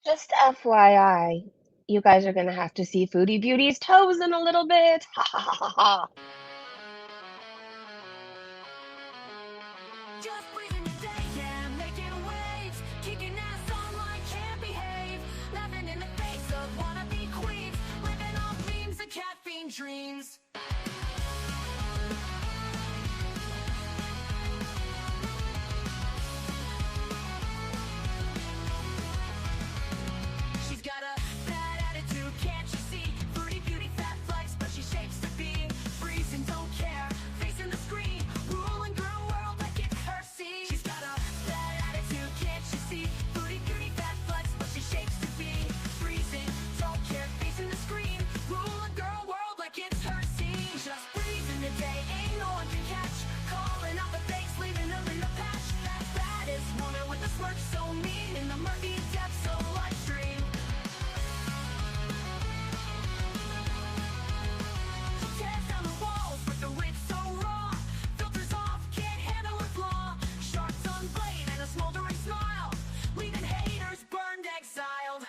Just FYI, you guys are gonna have to see Foodie Beauty's toes in a little bit. Ha ha ha ha ha. Just breathing today, yeah, making waves, kicking ass online, can't behave, laughing in the face of wannabe queens, living off memes and caffeine dreams. She's got a bad attitude, can't you see? Foodie beauty, fat flex, but she shapes to be freezing, don't care, facing the screen, ruling girl world like it's her scene. She's got a bad attitude, can't you see? Foodie beauty, fat flex, but she shapes to be freezing, don't care, facing the screen, ruling girl world like it's her scene. Just breathing today, ain't no one can catch, calling out the fakes, leaving them in the patch. That baddest woman with a smirk so mean in the murky depths of live stream. Tears down the walls with the wit so raw, filters off, can't handle her flaw, sharp tongue blade and a smoldering smile, leaving haters burned, exiled.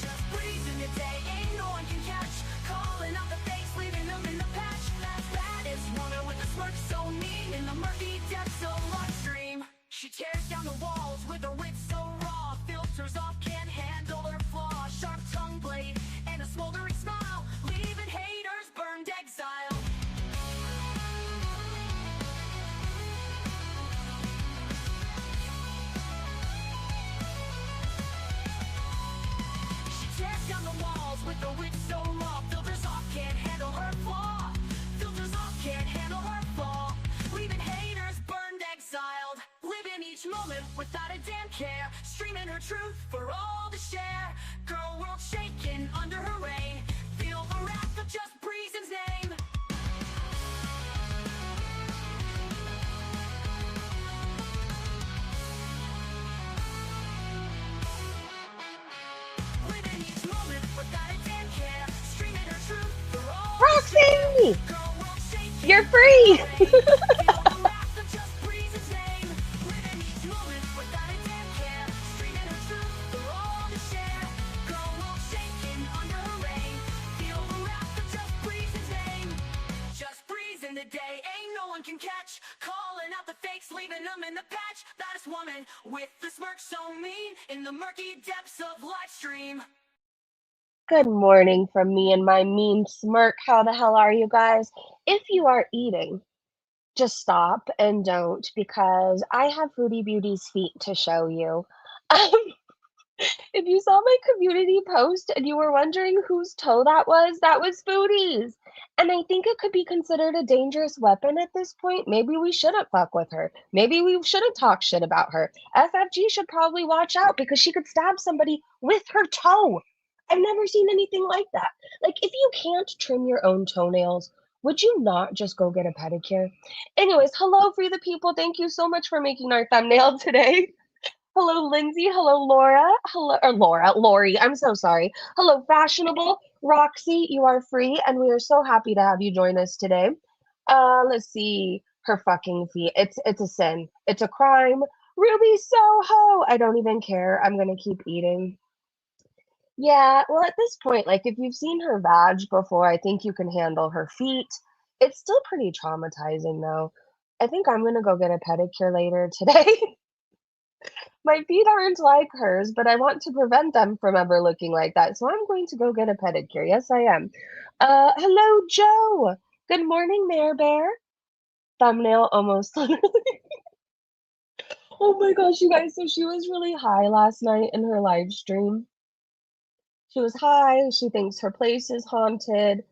Just breathing today, ain't no one can catch, calling out the fakes, leaving them in the patch. That baddest woman with a smirk so mean in the murky depths of live stream. She tears down the walls with a wit so raw, filters off, can't handle her flaw, sharp tongue blade and a smoldering smile, leaving haters burned, exiled. She tears down the walls with the wit so raw, filters off, can't handle her flaw, filters off, can't handle her fall, leaving haters burned, exiled. Living each moment without a damn care, streaming her truth for all to share. Girl world shaking under her reign, feel the wrath of just Breezen's name. Living each moment without a damn care, streaming her truth for all to share. Roxy, Girl world shaking you're under her free. reign, feel the wrath of just Breezen's name. Living each moment without a damn care, streaming her truth for all to share. Girl world shaking under her reign, feel the wrath of just Breezen's name. Just breezing the day, ain't no one can catch, calling out the fakes, leaving them in the patch. Baddest woman with the smirk so mean in the murky depths of live stream. Good morning from me and my mean smirk. How the hell are you guys? If you are eating, just stop and don't because I have Foodie Beauty's feet to show you. If you saw my community post and you were wondering whose toe that was Foodie's. And I think it could be considered a dangerous weapon at this point. Maybe we shouldn't fuck with her. Maybe we shouldn't talk shit about her. FFG should probably watch out because she could stab somebody with her toe. I've never seen anything like that. Like, if you can't trim your own toenails, would you not just go get a pedicure? Anyways, hello, Free the People. Thank you so much for making our thumbnail today. Hello, Lindsay. Hello, Laura. Hello, or Lori. I'm so sorry. Hello, Fashionable. Roxy, you are free, and we are so happy to have you join us today. Let's see. Her fucking feet. It's a sin. It's a crime. Ruby Soho. I don't even care. I'm gonna keep eating. Yeah, well, at this point, like if you've seen her vag before, I think you can handle her feet. It's still pretty traumatizing, though. I think I'm gonna go get a pedicure later today. My feet aren't like hers, but I want to prevent them from ever looking like that. So I'm going to go get a pedicure. Yes, I am. Hello, Joe. Good morning, Mayor Bear. Thumbnail almost literally. Oh my gosh, you guys. So she was really high last night in her live stream. She was high. She thinks her place is haunted.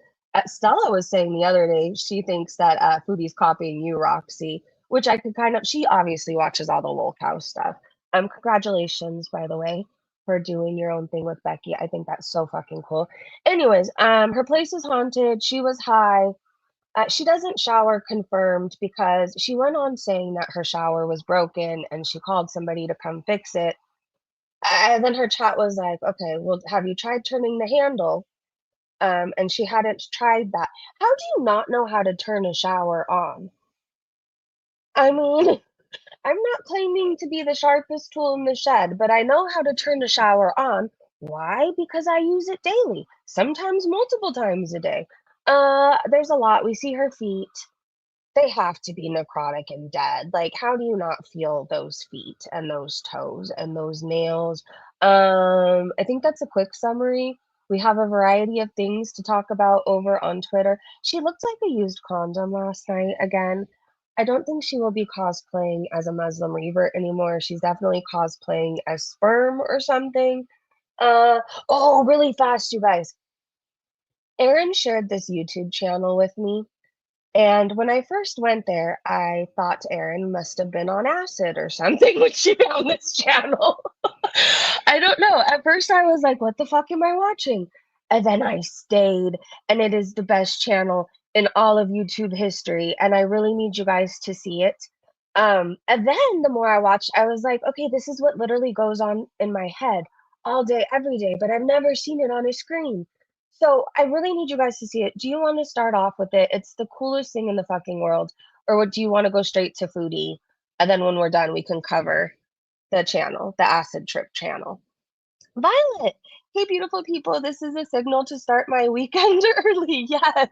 Stella was saying the other day she thinks that Foodie's copying you, Roxy, which I could kind of. She obviously watches all the lol cow stuff. Congratulations, by the way, for doing your own thing with Becky. I think that's so fucking cool. Anyways, her place is haunted. She was high. She doesn't shower confirmed because she went on saying that her shower was broken and she called somebody to come fix it. And then her chat was like, okay, well, have you tried turning the handle? And she hadn't tried that. How do you not know how to turn a shower on? I mean, I'm not claiming to be the sharpest tool in the shed, but I know how to turn a shower on. Why? Because I use it daily, sometimes multiple times a day. There's a lot. We see her feet. They have to be necrotic and dead. Like, how do you not feel those feet and those toes and those nails? I think that's a quick summary. We have a variety of things to talk about over on Twitter. She looked like a used condom last night again. I don't think she will be cosplaying as a Muslim revert anymore. She's definitely cosplaying as sperm or something. Uh, oh, really fast, you guys. Erin shared this YouTube channel with me, and when I first went there, I thought Erin must have been on acid or something when she found this channel. I don't know. At first, I was like, what the fuck am I watching? And then I stayed, and it is the best channel in all of YouTube history. And I really need you guys to see it. And then the more I watched, I was like, okay, this is what literally goes on in my head all day, every day, but I've never seen it on a screen. So I really need you guys to see it. Do you want to start off with it? It's the coolest thing in the fucking world. Or what, do you want to go straight to Foodie? And then when we're done, we can cover the channel, the acid trip channel. Violet, hey, beautiful people. This is a signal to start my weekend early. Yes.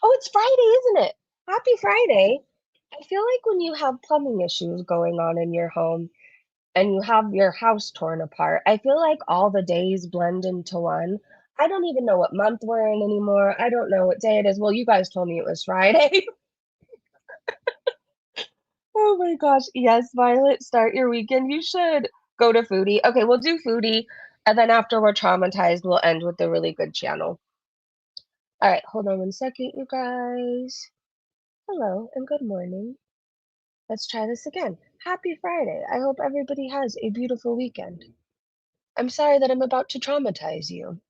Oh, it's Friday, isn't it? Happy Friday. I feel like when you have plumbing issues going on in your home and you have your house torn apart, I feel like all the days blend into one. I don't even know what month we're in anymore. I don't know what day it is. Well, you guys told me it was Friday. Oh my gosh. Yes, Violet, start your weekend. You should go to Foodie. Okay, we'll do Foodie. And then after we're traumatized, we'll end with a really good channel. All right, hold on one second, you guys. Hello and good morning. Let's try this again. Happy Friday. I hope everybody has a beautiful weekend. I'm sorry that I'm about to traumatize you.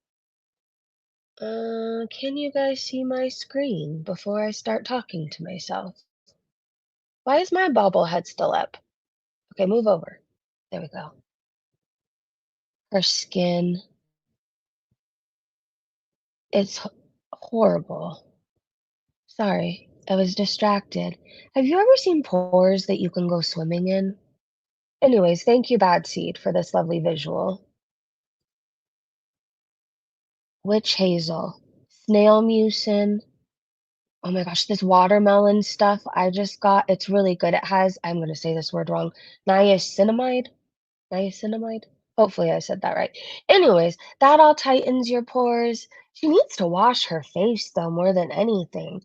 Can you guys see my screen before I start talking to myself? Why is my bobblehead still up? Okay, move over. There we go. Her skin. It's horrible. Sorry, I was distracted. Have you ever seen pores that you can go swimming in? Anyways, thank you, Bad Seed, for this lovely visual. Witch hazel, snail mucin. Oh my gosh, this watermelon stuff I just got, it's really good. It has, I'm going to say this word wrong, niacinamide? Niacinamide? Hopefully I said that right. Anyways, that all tightens your pores. She needs to wash her face though more than anything.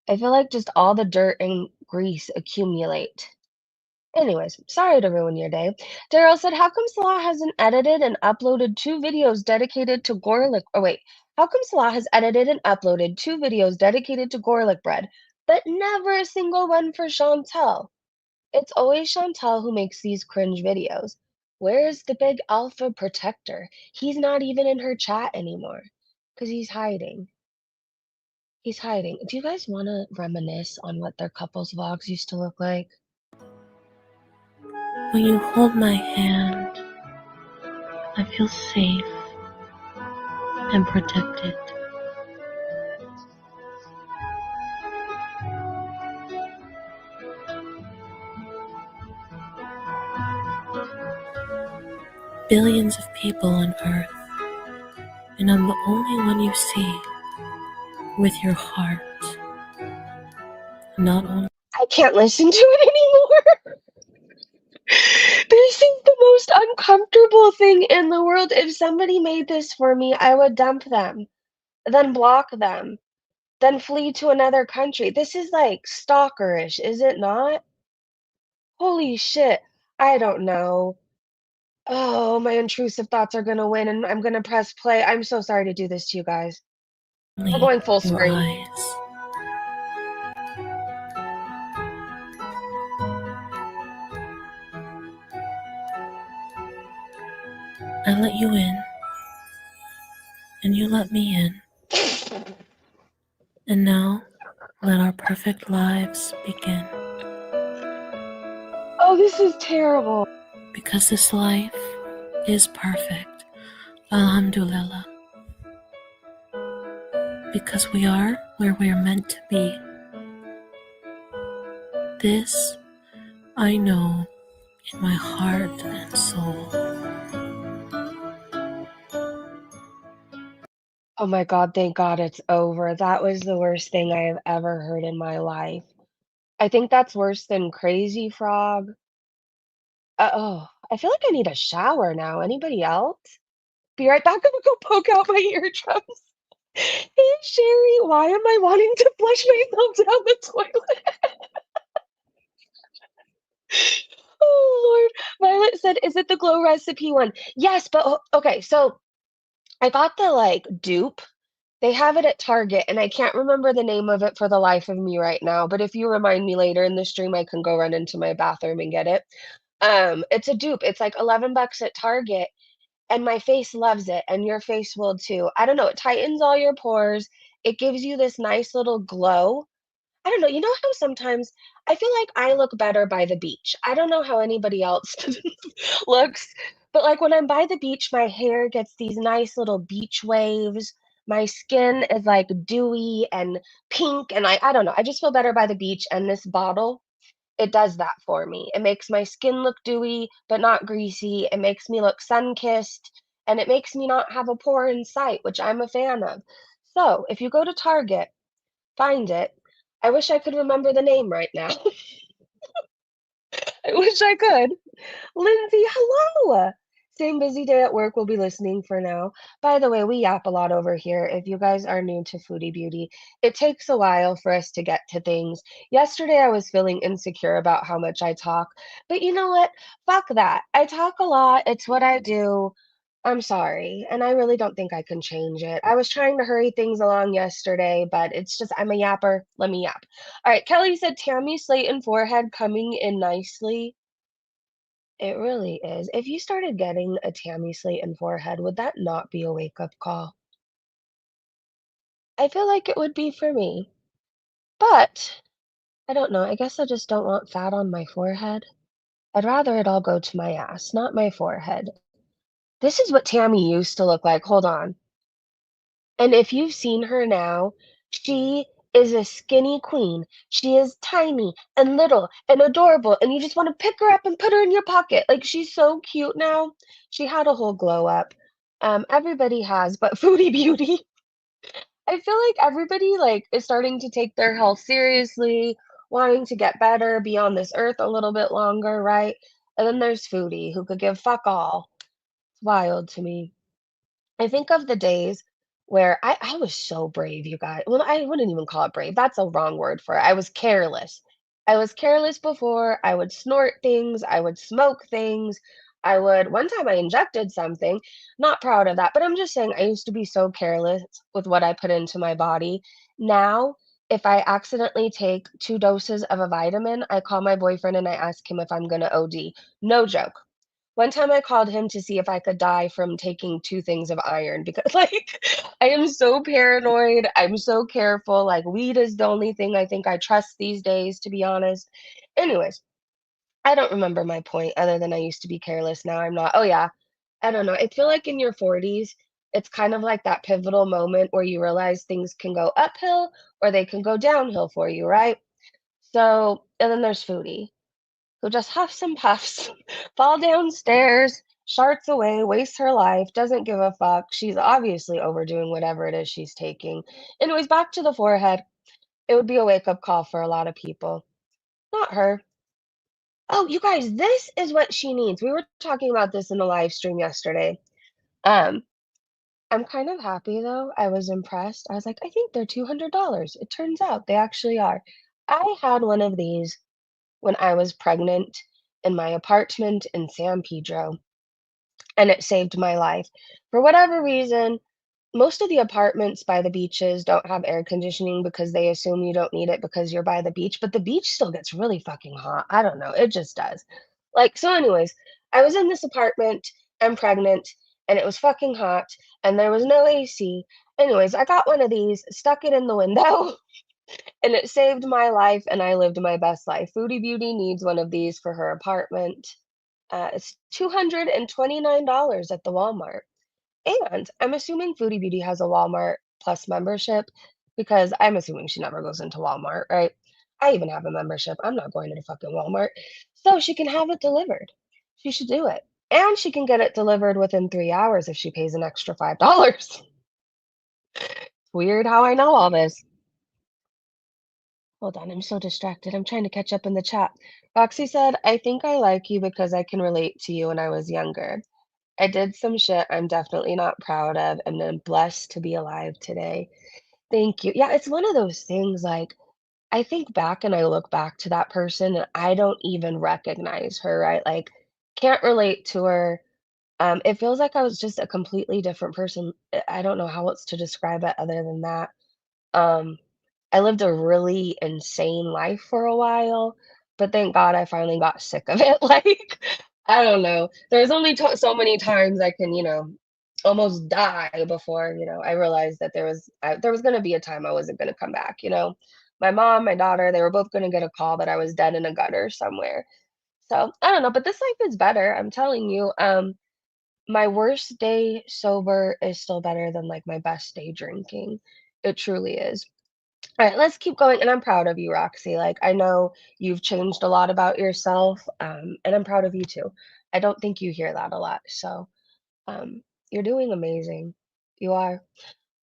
I feel like just all the dirt and grease accumulate. Anyways, sorry to ruin your day. Daryl said, how come Salah hasn't edited and uploaded 2 videos dedicated to garlic? Oh, wait. How come Salah has edited and uploaded 2 videos dedicated to garlic bread, but never a single one for Chantal? It's always Chantal who makes these cringe videos. Where's the big alpha protector? He's not even in her chat anymore. Because he's hiding. He's hiding. Do you guys want to reminisce on what their couples vlogs used to look like? When you hold my hand, I feel safe and protected. Billions of people on Earth, and I'm the only one you see with your heart. Not only I can't listen to it anymore. This is the most uncomfortable thing in the world. If somebody made this for me, I would dump them, then block them, then flee to another country. This is like stalkerish, is it not? Holy shit. I don't know. Oh, my intrusive thoughts are gonna win, and I'm gonna press play. I'm so sorry to do this to you guys. We're going full your screen. eyes. I let you in, and you let me in. And now, let our perfect lives begin. Oh, this is terrible. Because this life is perfect. Alhamdulillah. Because we are where we are meant to be. This I know in my heart and soul. Oh my god, thank God it's over. That was the worst thing I have ever heard in my life. I think that's worse than Crazy Frog. Oh, I feel like I need a shower now. Anybody else? Be right back. I'm gonna go poke out my eardrums. Hey, Sherry, why am I wanting to flush myself down the toilet? Oh, Lord. Violet said, "Is it the Glow recipe one?" Yes, but okay, so I got the like dupe. They have it at Target, and I can't remember the name of it for the life of me right now. But if you remind me later in the stream, I can go run into my bathroom and get it. It's a dupe. It's like 11 bucks at Target, and my face loves it, and your face will too. I don't know, it tightens all your pores. It gives you this nice little glow. I don't know, you know how sometimes I feel like I look better by the beach. I don't know how anybody else looks, but, like, when I'm by the beach, my hair gets these nice little beach waves. My skin is, like, dewy and pink, and I don't know, I just feel better by the beach, and this bottle, it does that for me. It makes my skin look dewy, but not greasy. It makes me look sun-kissed, and it makes me not have a pore in sight, which I'm a fan of. So, if you go to Target, find it. I wish I could remember the name right now. I wish I could. Lindsay, hello. Same busy day at work. We'll be listening for now. By the way, we yap a lot over here. If you guys are new to Foodie Beauty, it takes a while for us to get to things. Yesterday, I was feeling insecure about how much I talk, but you know what? Fuck that. I talk a lot. It's what I do. I'm sorry, and I really don't think I can change it. I was trying to hurry things along yesterday, but it's just I'm a yapper. Let me yap. All right, Kelly said Tammy Slayton forehead coming in nicely. It really is. If you started getting a Tammy Slayton forehead, would that not be a wake-up call? I feel like it would be for me, but I don't know. I guess I just don't want fat on my forehead. I'd rather it all go to my ass, not my forehead. This is what Tammy used to look like. Hold on. And if you've seen her now, she is a skinny queen. She is tiny and little and adorable, and you just want to pick her up and put her in your pocket. Like she's so cute now. She had a whole glow up. Everybody has, but Foodie Beauty. I feel like everybody like is starting to take their health seriously, wanting to get better, be on this earth a little bit longer, right? And then there's Foodie, who could give fuck all. It's wild to me. I think of the days where I was so brave, you guys. Well, I wouldn't even call it brave. That's a wrong word for it. I was careless. I was careless before. I would snort things. I would smoke things. I would, one time I injected something. Not proud of that, but I'm just saying I used to be so careless with what I put into my body. Now, if I accidentally take 2 doses of a vitamin, I call my boyfriend and I ask him if I'm going to OD. No joke. One time I called him to see if I could die from taking 2 things of iron because, like, I am so paranoid, I'm so careful, like, weed is the only thing I think I trust these days, to be honest. Anyways, I don't remember my point other than I used to be careless, now I'm not. Oh, yeah, I don't know, I feel like in your 40s, it's kind of like that pivotal moment where you realize things can go uphill or they can go downhill for you, right? So and then there's Foodie who just huffs and puffs, fall downstairs, sharts away, wastes her life, doesn't give a fuck. She's obviously overdoing whatever it is she's taking. Anyways, back to the forehead. It would be a wake up call for a lot of people. Not her. Oh, you guys, this is what she needs. We were talking about this in the live stream yesterday. Um, I'm kind of happy though. I was impressed. I was like, I think they're $200. It turns out they actually are. I had one of these when I was pregnant in my apartment in San Pedro, and it saved my life. For whatever reason, most of the apartments by the beaches don't have air conditioning because they assume you don't need it because you're by the beach, but the beach still gets really fucking hot. I don't know, it just does. Like, so anyways, I was in this apartment, I'm pregnant, and it was fucking hot, and there was no AC. Anyways, I got one of these, stuck it in the window, and it saved my life, and I lived my best life. Foodie Beauty needs one of these for her apartment. It's $229 at the Walmart. And I'm assuming Foodie Beauty has a Walmart Plus membership because I'm assuming she never goes into Walmart, right? I even have a membership. I'm not going to the fucking Walmart. So she can have it delivered. She should do it. And she can get it delivered within 3 hours if she pays an extra $5. Weird how I know all this. Hold on, I'm so distracted. I'm trying to catch up in the chat. Roxy said, I think I like you because I can relate to you when I was younger. I did some shit I'm definitely not proud of, and I'm blessed to be alive today. Thank you. Yeah, it's one of those things like I think back and I look back to that person and I don't even recognize her, right? Like, can't relate to her. It feels like I was just a completely different person. I don't know how else to describe it other than that. Um, I lived a really insane life for a while, but thank God I finally got sick of it. Like, I don't know. There's only so many times I can, almost die before, I realized that there was going to be a time I wasn't going to come back. My mom, my daughter, they were both going to get a call that I was dead in a gutter somewhere. So I don't know, but this life is better. I'm telling you. My worst day sober is still better than like my best day drinking. It truly is. All right, let's keep going. And I'm proud of you, Roxy. Like, I know you've changed a lot about yourself, and I'm proud of you too. I don't think you hear that a lot. So, um, you're doing amazing. You are.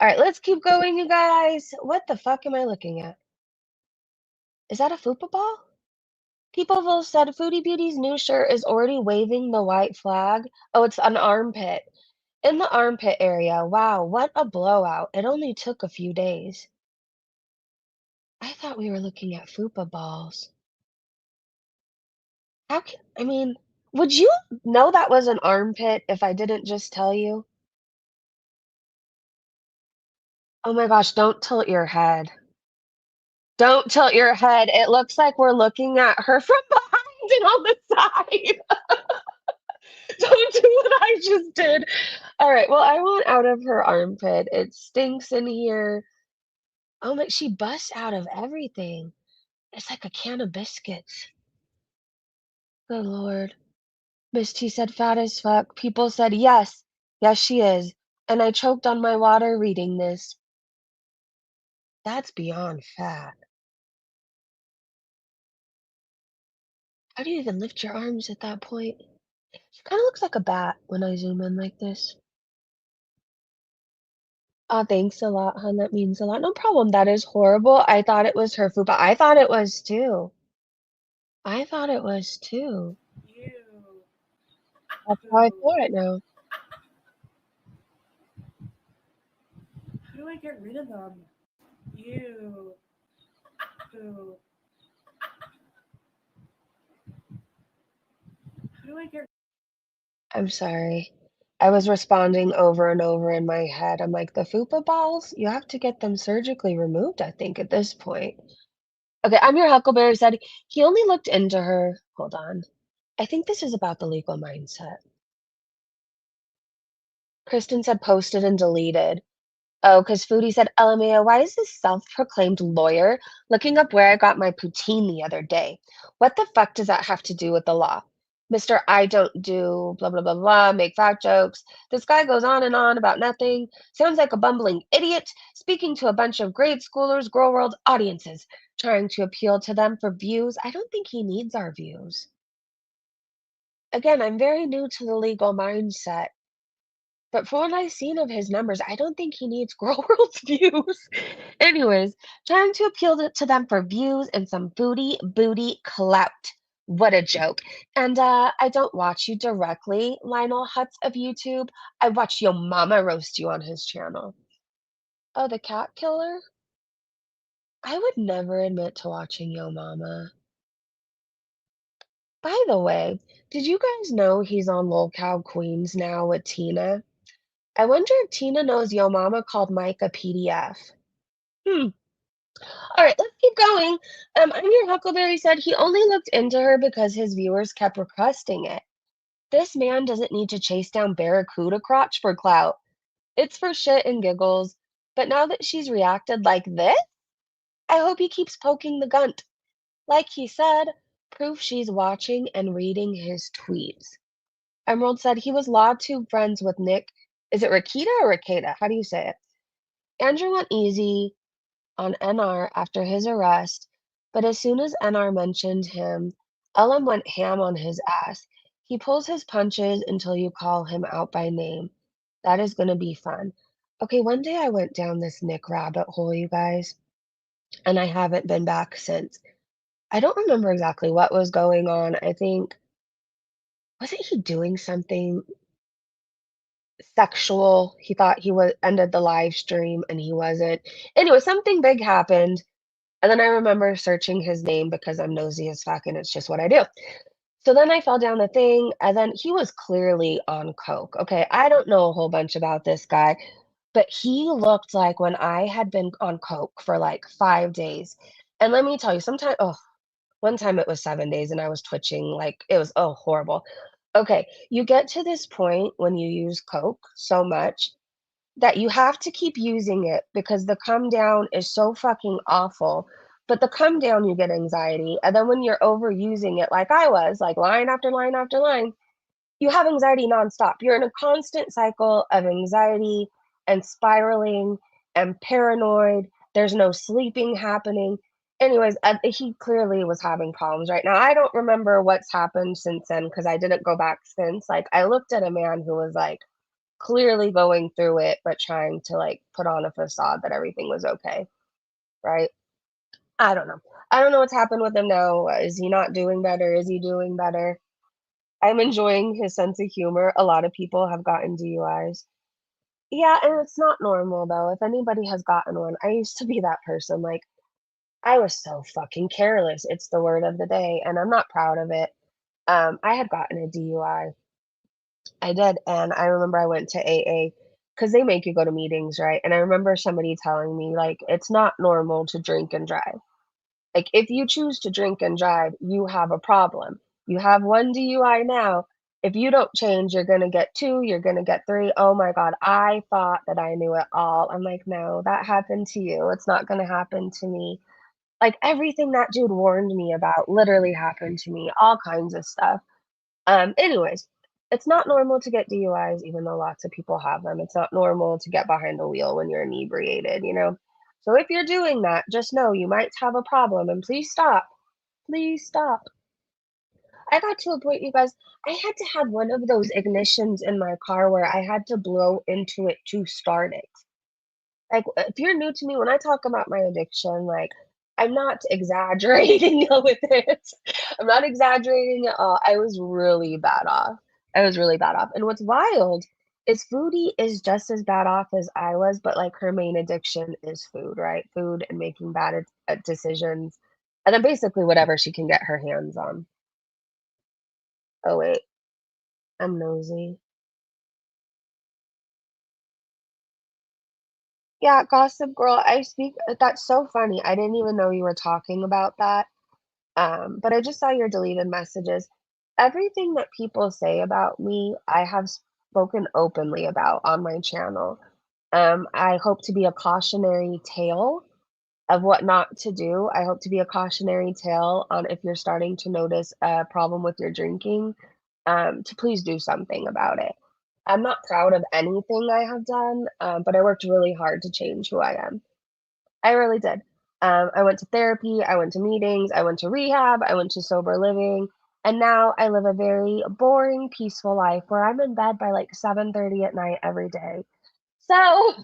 All right, let's keep going, you guys. What the fuck am I looking at? Is that a fupa ball? Peopleville said Foodie Beauty's new shirt is already waving the white flag. Oh, it's an armpit. In the armpit area. Wow, what a blowout. It only took a few days. I thought we were looking at fupa balls. How can I mean, would you know that was an armpit if I didn't just tell you? Oh my gosh, don't tilt your head. Don't tilt your head. It looks like we're looking at her from behind and on the side. Don't do what I just did. All right, well, I want out of her armpit. It stinks in here. Oh my, she busts out of everything. It's like a can of biscuits. Good Lord. Miss T said, "Fat as fuck." People said, "Yes. Yes, she is." And I choked on my water reading this. That's beyond fat. How do you even lift your arms at that point? She kinda looks like a bat when I zoom in like this. Aw, thanks a lot, hon, that means a lot. No problem, that is horrible. I thought it was her fupa. I thought it was too. I thought it was too. Ew. That's how I feel right now. How do I get rid of them? Ew. Ew. How do I get I'm sorry. I was responding over and over in my head. I'm like, "The fupa balls? You have to get them surgically removed, I think, at this point." Okay, I'm your Huckleberry said, "He only looked into her." Hold on. I think this is about the legal mindset. Kristen said posted and deleted. Oh, because Foodie said, LMAO, why is this self-proclaimed lawyer looking up where I got my poutine the other day? What the fuck does that have to do with the law? Mr. I don't do blah, blah, blah, blah, make fat jokes. This guy goes on and on about nothing. Sounds like a bumbling idiot speaking to a bunch of grade schoolers, girl world audiences, trying to appeal to them for views. I don't think he needs our views. Again, I'm very new to the legal mindset. But from what I've seen of his numbers, I don't think he needs Girl World's views. Anyways, trying to appeal to them for views and some booty clout. What a joke. And I don't watch you directly, Lionel Hutz of YouTube. I watch Yo Mama roast you on his channel. Oh, the cat killer? I would never admit to watching Yo Mama. By the way, did you guys know he's on Lol Cow Queens now with Tina? I wonder if Tina knows Yo Mama called Mike a PDF. Hmm. All right, let's keep going. I'm your Huckleberry said he only looked into her because his viewers kept requesting it. This man doesn't need to chase down Barracuda crotch for clout. It's for shit and giggles. But now that she's reacted like this, I hope he keeps poking the gunt. Like he said, proof she's watching and reading his tweets. Emerald said he was Law Tube friends with Nick. Is it Rakita or Rakita? How do you say it? Andrew went easy on NR after his arrest, but as soon as NR mentioned him, LM went ham on his ass. He pulls his punches until you call him out by name. That is going to be fun. Okay, one day I went down this Nick rabbit hole, you guys, and I haven't been back since. I don't remember exactly what was going on. I think wasn't he doing something sexual? He thought he was ended the live stream and he wasn't. Anyway, something big happened, and then I remember searching his name because I'm nosy as fuck and it's just what I do. So then I fell down the thing, and then he was clearly on coke. Okay, I don't know a whole bunch about this guy, but he looked like when I had been on coke for like 5 days. And let me tell you, sometimes one time it was 7 days and I was twitching, like, it was, horrible. Okay, you get to this point when you use coke so much that you have to keep using it because the come down is so fucking awful. But the come down, you get anxiety, and then when you're overusing it like I was, like line after line after line, you have anxiety nonstop. You're in a constant cycle of anxiety and spiraling and paranoid. There's no sleeping happening. Anyways, he clearly was having problems right now. I don't remember what's happened since then because I didn't go back since. Like, I looked at a man who was like clearly going through it, but trying to like put on a facade that everything was okay, right? I don't know. I don't know what's happened with him now. Is he not doing better? Is he doing better? I'm enjoying his sense of humor. A lot of people have gotten DUIs. Yeah, and it's not normal though. If anybody has gotten one, I used to be that person. Like, I was so fucking careless. It's the word of the day, and I'm not proud of it. I had gotten a DUI. I did, and I remember I went to AA because they make you go to meetings, right? And I remember somebody telling me, like, it's not normal to drink and drive. Like, if you choose to drink and drive, you have a problem. You have 1 DUI now. If you don't change, you're gonna get 2, you're gonna get 3. Oh my god, I thought that I knew it all. I'm like, "No, that happened to you. It's not gonna happen to me." Like, everything that dude warned me about literally happened to me, all kinds of stuff. Anyways, it's not normal to get DUIs, even though lots of people have them. It's not normal to get behind the wheel when you're inebriated, you know? So if you're doing that, just know you might have a problem and please stop. Please stop. I got to a point, you guys, I had to have one of those ignitions in my car where I had to blow into it to start it. Like, if you're new to me, when I talk about my addiction, like, I'm not exaggerating with it. I'm not exaggerating at all. I was really bad off. I was really bad off. And what's wild is Foodie is just as bad off as I was, but like her main addiction is food, right? Food and making bad decisions. And then basically whatever she can get her hands on. Oh, wait, I'm nosy. Yeah, Gossip Girl, I speak. That's so funny. I didn't even know you were talking about that. But I just saw your deleted messages. Everything that people say about me, I have spoken openly about on my channel. I hope to be a cautionary tale of what not to do. I hope to be a cautionary tale on if you're starting to notice a problem with your drinking, to please do something about it. I'm not proud of anything I have done, but I worked really hard to change who I am. I really did. I went to therapy, I went to meetings, I went to rehab, I went to sober living, and now I live a very boring, peaceful life where I'm in bed by like 7:30 at night every day. So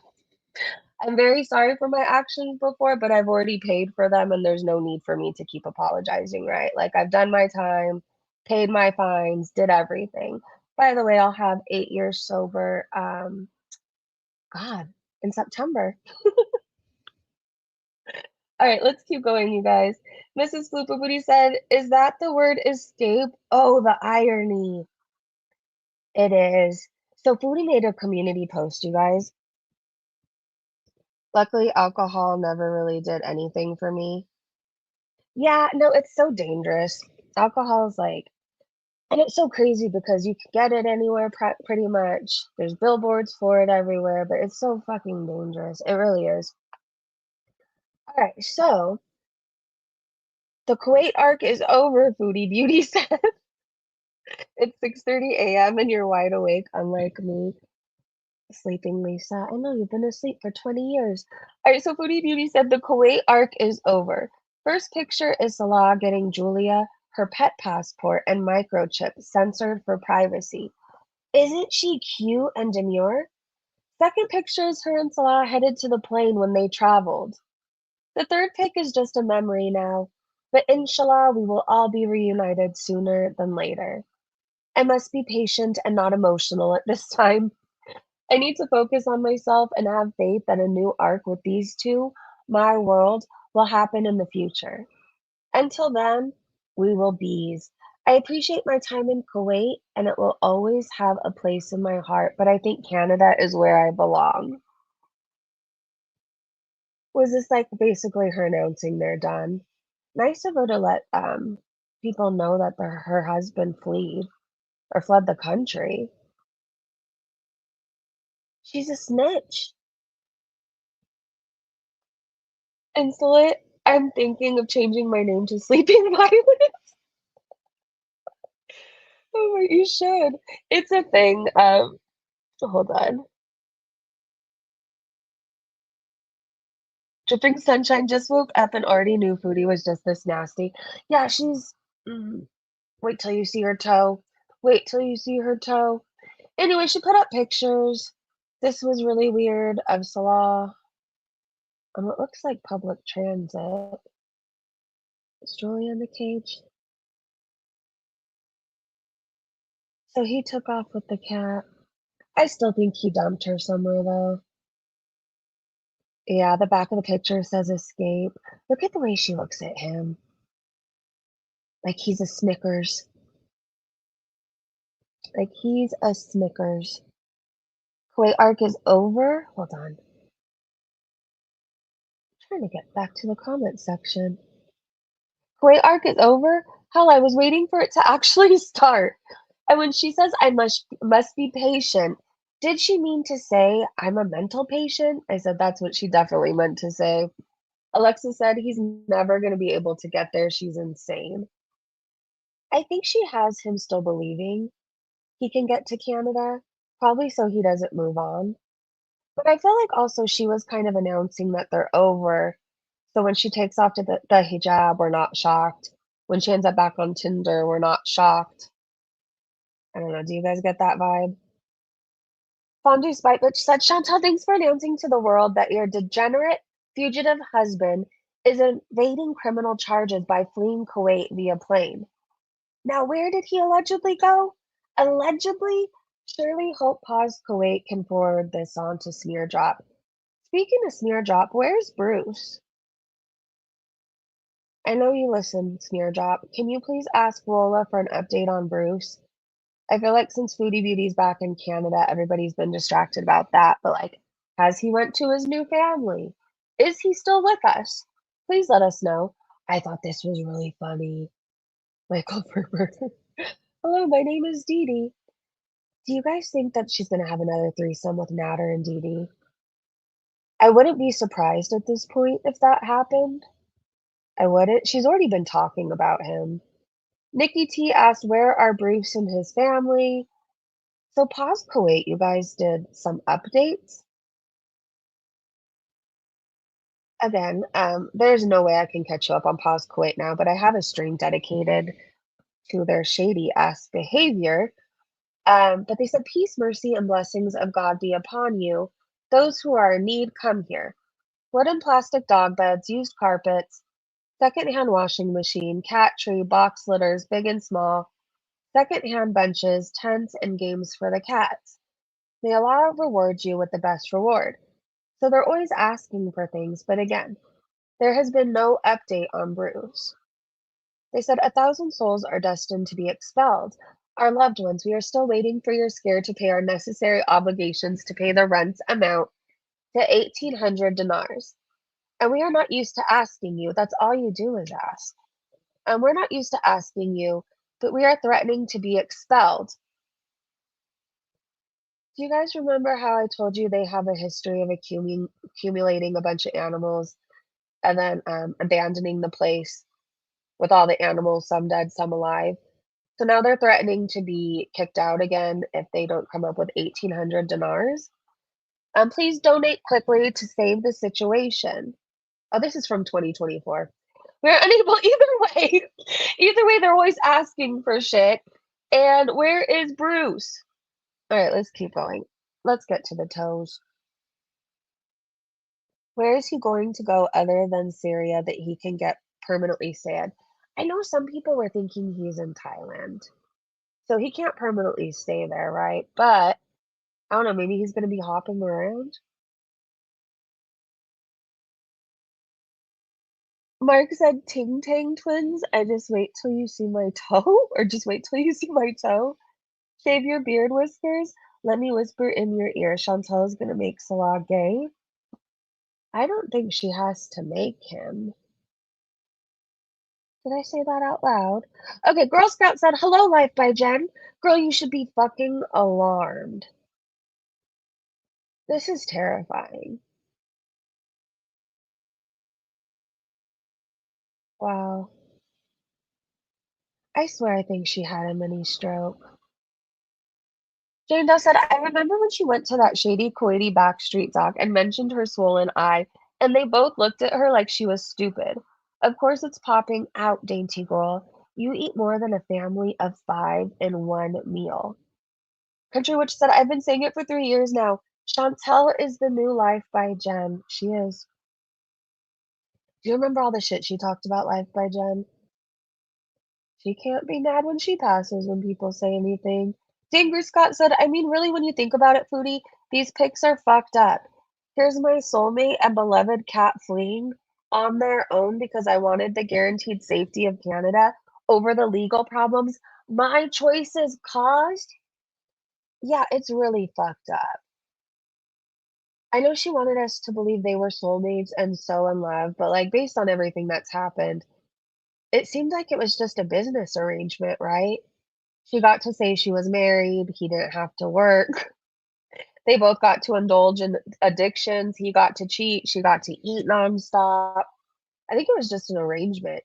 I'm very sorry for my actions before, but I've already paid for them and there's no need for me to keep apologizing, right? Like I've done my time, paid my fines, did everything. By the way, I'll have 8 years sober, God, in September. All right, let's keep going, you guys. Mrs. Floopa Booty said, "Is that the word escape?" Oh, the irony. It is. So Foodie made a community post, you guys. Luckily, alcohol never really did anything for me. Yeah, no, it's so dangerous. Alcohol is like, and it's so crazy because you can get it anywhere pretty much. There's billboards for it everywhere, but it's so fucking dangerous. It really is. All right, so the Kuwait arc is over, Foodie Beauty said. It's 6:30 AM and you're wide awake, unlike me. Sleeping Lisa. I know you've been asleep for 20 years. All right, so Foodie Beauty said the Kuwait arc is over. First picture is Salah getting Julia her pet passport and microchip censored for privacy. Isn't she cute and demure? Second picture is her and Salah headed to the plane when they traveled. The third pic is just a memory now, but inshallah we will all be reunited sooner than later. I must be patient and not emotional at this time. I need to focus on myself and have faith that a new arc with these two, my world, will happen in the future. Until then, we will bees. I appreciate my time in Kuwait and it will always have a place in my heart, but I think Canada is where I belong. Was this like basically her announcing they're done? Nice of her to let people know that her husband fled the country. She's a snitch. Insolent. I'm thinking of changing my name to Sleeping Violet. Oh my, you should. It's a thing. Hold on. Dripping Sunshine just woke up and already knew Foodie was just this nasty. Yeah, she's. Mm, wait till you see her toe. Wait till you see her toe. Anyway, she put up pictures. This was really weird of Salah on what looks like public transit. Is Julie in the cage? So he took off with the cat. I still think he dumped her somewhere though. Yeah, the back of the picture says escape. Look at the way she looks at him. Like he's a Snickers. Like he's a Snickers. Kuwait arc is over? Hold on. Trying to get back to the comment section. Kuwait arc is over? Hell, I was waiting for it to actually start. And when she says I must be patient, did she mean to say I'm a mental patient? I said that's what she definitely meant to say. Alexa said he's never going to be able to get there. She's insane. I think she has him still believing he can get to Canada, probably so he doesn't move on. But I feel like also she was kind of announcing that they're over. So when she takes off to the hijab, we're not shocked. When she ends up back on Tinder, we're not shocked. I don't know. Do you guys get that vibe? Fondue Spite Bitch said, Chantal, thanks for announcing to the world that your degenerate fugitive husband is evading criminal charges by fleeing Kuwait via plane. Now, where did he allegedly go? Allegedly? Surely Hope Paused Kuwait can forward this on to Smear Drop. Speaking of Smear Drop, where's Bruce? I know you listen, Smear Drop. Can you please ask Lola for an update on Bruce? I feel like since Foodie Beauty's back in Canada, everybody's been distracted about that, but like, has he went to his new family? Is he still with us? Please let us know. I thought this was really funny. Michael Berber. Hello, my name is Dee Dee. Do you guys think that she's gonna have another threesome with Natter and Dee Dee? I wouldn't be surprised at this point if that happened. I wouldn't. She's already been talking about him. Nikki T asked, where are Bruce and his family? So, pause Kuwait, you guys did some updates. Again, there's no way I can catch you up on pause Kuwait now, but I have a stream dedicated to their shady ass behavior. But they said, peace, mercy, and blessings of God be upon you. Those who are in need, come here. Wooden plastic dog beds, used carpets, secondhand washing machine, cat tree, box litters, big and small, secondhand benches, tents, and games for the cats. May Allah reward you with the best reward. So they're always asking for things, but again, there has been no update on Bruce. They said 1,000 souls are destined to be expelled. Our loved ones, we are still waiting for your scare to pay our necessary obligations to pay the rent's amount to 1,800 dinars. And we are not used to asking you. That's all you do is ask. And we're not used to asking you, but we are threatening to be expelled. Do you guys remember how I told you they have a history of accumulating a bunch of animals and then abandoning the place with all the animals, some dead, some alive? So now they're threatening to be kicked out again if they don't come up with 1,800 dinars. Please donate quickly to save the situation. Oh, this is from 2024. We're unable either way. Either way, they're always asking for shit. And where is Bruce? All right, let's keep going. Let's get to the toes. Where is he going to go other than Syria that he can get permanently sad? I know some people were thinking he's in Thailand, so he can't permanently stay there, right? But I don't know, maybe he's gonna be hopping around. Mark said Ting Tang twins. I just wait till you see my toe, or just wait till you see my toe. Shave your beard whiskers. Let me whisper in your ear. Chantal is gonna make Salah gay. I don't think she has to make him. Did I say that out loud? Okay, Girl Scout said, "Hello, Life by Jen." Girl, you should be fucking alarmed. This is terrifying. Wow. I swear I think she had a mini stroke. Jane Doe said, "I remember when she went to that shady Kuwaiti backstreet doc and mentioned her swollen eye, and they both looked at her like she was stupid. Of course it's popping out, dainty girl. You eat more than a family of 5 in one meal." Country Witch said, "I've been saying it for 3 years now. Chantel is the new Life by Jen." She is. Do you remember all the shit she talked about Life by Jen? She can't be mad when she passes when people say anything. Dinger Scott said, "I mean, really, when you think about it, Foodie, these pics are fucked up. Here's my soulmate and beloved cat fleeing on their own because I wanted the guaranteed safety of Canada over the legal problems my choices caused." Yeah, it's really fucked up. I know she wanted us to believe they were soulmates and so in love, but, like, based on everything that's happened, it seemed like it was just a business arrangement, right? She got to say she was married, he didn't have to work. They both got to indulge in addictions, he got to cheat, she got to eat nonstop. I think it was just an arrangement.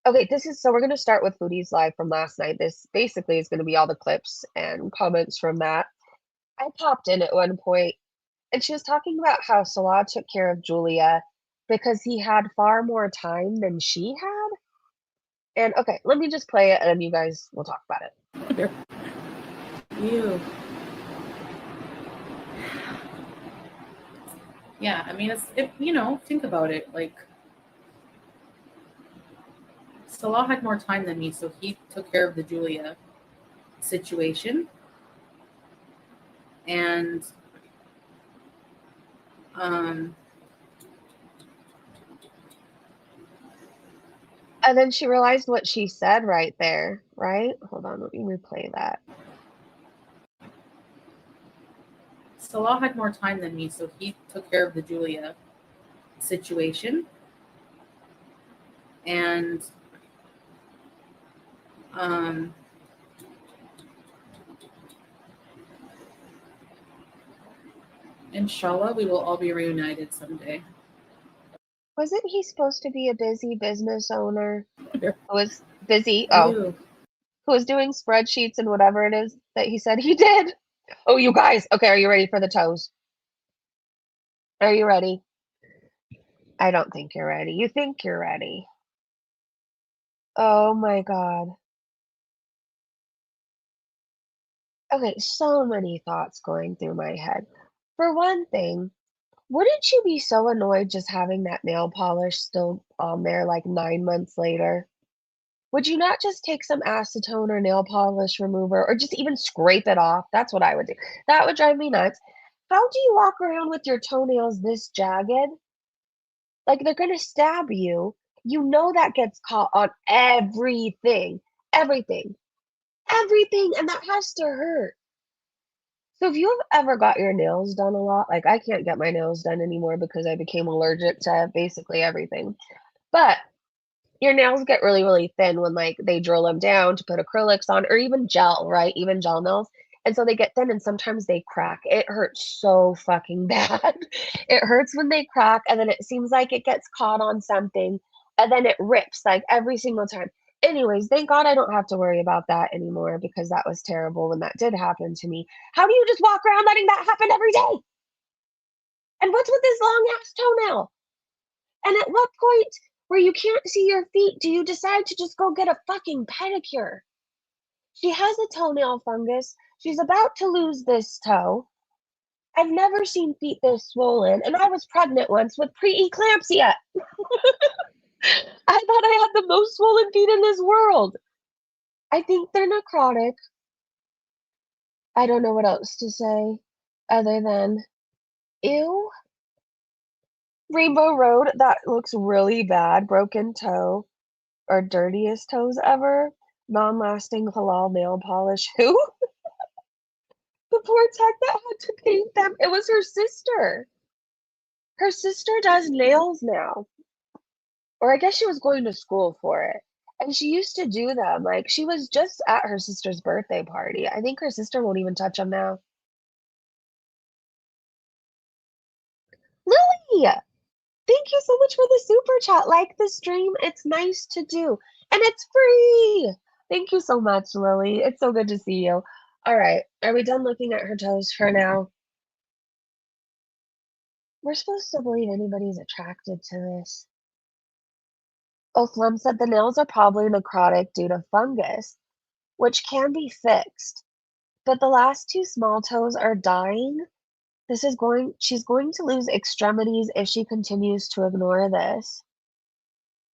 Okay, this is so we're gonna start with Foodie's live from last night. This basically is gonna be all the clips and comments from that. I popped in at one point, and she was talking about how Salah took care of Julia because he had far more time than she had. And okay, let me just play it and you guys will talk about it. Ew. Yeah, I mean, think about it. Like, Salah had more time than me, so he took care of the Julia situation. And, um, And then she realized what she said right there, right? Hold on, let me replay that. Salah had more time than me, so he took care of the Julia situation. And, inshallah, we will all be reunited someday. Wasn't he supposed to be a busy business owner Ew. who was busy? Oh, who was doing spreadsheets and whatever it is that he said he did? Oh, you guys. Okay, are you ready for the toes? Are you ready? I don't think you're ready. You think you're ready. Oh my God. Okay, so many thoughts going through my head. For one thing, wouldn't you be so annoyed just having that nail polish still on there like 9 months later? Would you not just take some acetone or nail polish remover or just even scrape it off? That's what I would do. That would drive me nuts. How do you walk around with your toenails this jagged? Like they're gonna stab you. You know that gets caught on everything. Everything. Everything. And that has to hurt. So if you've ever got your nails done a lot, like I can't get my nails done anymore because I became allergic to basically everything. But your nails get really, really thin when, like, they drill them down to put acrylics on or even gel, right? Even gel nails. And so they get thin and sometimes they crack. It hurts so fucking bad. It hurts when they crack and then it seems like it gets caught on something and then it rips, like, every single time. Anyways, thank God I don't have to worry about that anymore because that was terrible when that did happen to me. How do you just walk around letting that happen every day? And what's with this long ass toenail? And at what point where you can't see your feet do you decide to just go get a fucking pedicure? She has a toenail fungus. She's about to lose this toe. I've never seen feet this swollen, and I was pregnant once with preeclampsia. I thought I had the most swollen feet in this world. I think they're necrotic. I don't know what else to say other than, ew. Rainbow Road, that looks really bad. Broken toe or dirtiest toes ever. Non-lasting halal nail polish. Who? The poor tech that had to paint them. It was her sister. Her sister does nails now. Or I guess she was going to school for it. And she used to do them. Like, she was just at her sister's birthday party. I think her sister won't even touch them now. Lily! Thank you so much for the super chat. Like the stream, it's nice to do. And it's free! Thank you so much, Lily. It's so good to see you. All right, are we done looking at her toes for now? We're supposed to believe anybody's attracted to this. Oh, Flum said the nails are probably necrotic due to fungus, which can be fixed. But the last two small toes are dying. She's going to lose extremities if she continues to ignore this.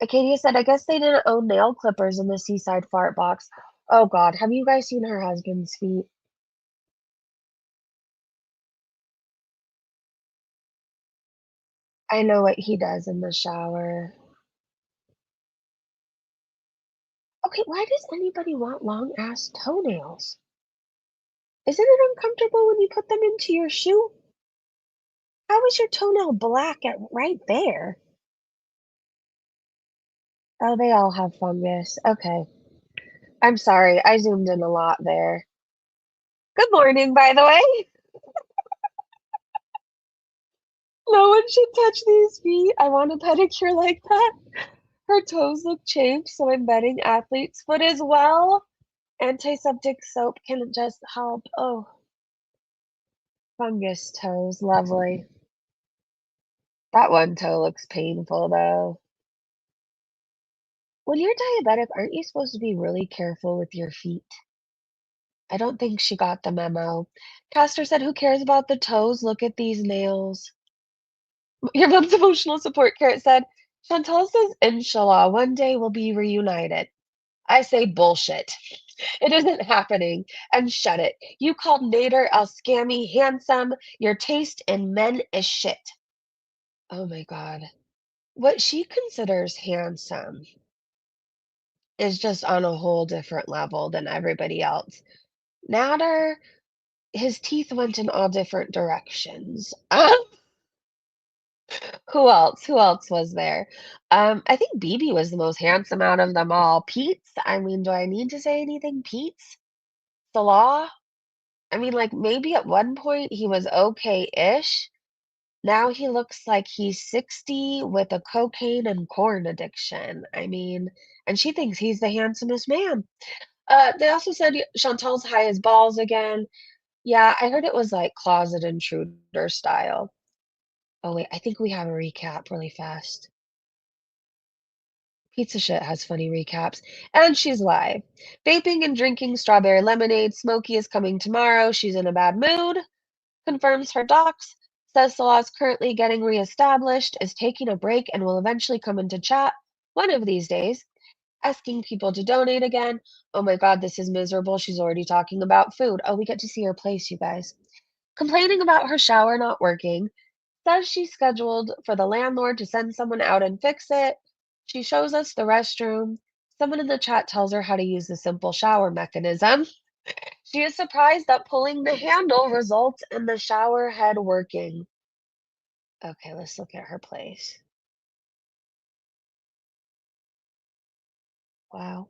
Acadia said, I guess they didn't own nail clippers in the seaside fart box. Oh God, have you guys seen her husband's feet? I know what he does in the shower. Okay, why does anybody want long ass toenails? Isn't it uncomfortable when you put them into your shoe? How is your toenail black at right there? Oh, they all have fungus. Okay. I'm sorry, I zoomed in a lot there. Good morning, by the way. No one should touch these feet. I want a pedicure like that. Her toes look chafed, so I'm betting athlete's foot as well. Antiseptic soap can just help. Oh, fungus toes, lovely. That one toe looks painful though. When you're diabetic, aren't you supposed to be really careful with your feet? I don't think she got the memo. Castor said, who cares about the toes? Look at these nails. Your mom's emotional support carrot said, Chantal says, Inshallah, one day we'll be reunited. I say bullshit. It isn't happening. And shut it. You called Nader El Scammy handsome. Your taste in men is shit. Oh my God. What she considers handsome is just on a whole different level than everybody else. Nader, his teeth went in all different directions. Who else? Who else was there? I think BB was the most handsome out of them all. Pete's, I mean, do I need to say anything? Pete's? Salah? I mean, like, maybe at one point he was okay-ish. Now he looks like he's 60 with a cocaine and corn addiction. I mean, and she thinks he's the handsomest man. They also said Chantal's high as balls again. Yeah, I heard it was like closet intruder style. Oh wait, I think we have a recap really fast. Pizza Shit has funny recaps. And she's live. Vaping and drinking strawberry lemonade. Smokey is coming tomorrow. She's in a bad mood. Confirms her docs. Says Salah is currently getting reestablished, is taking a break, and will eventually come into chat one of these days. Asking people to donate again. Oh my God, this is miserable. She's already talking about food. Oh, we get to see her place, you guys. Complaining about her shower not working. Says she's scheduled for the landlord to send someone out and fix it. She shows us the restroom. Someone in the chat tells her how to use the simple shower mechanism. She is surprised that pulling the handle results in the shower head working. Okay, let's look at her place. Wow.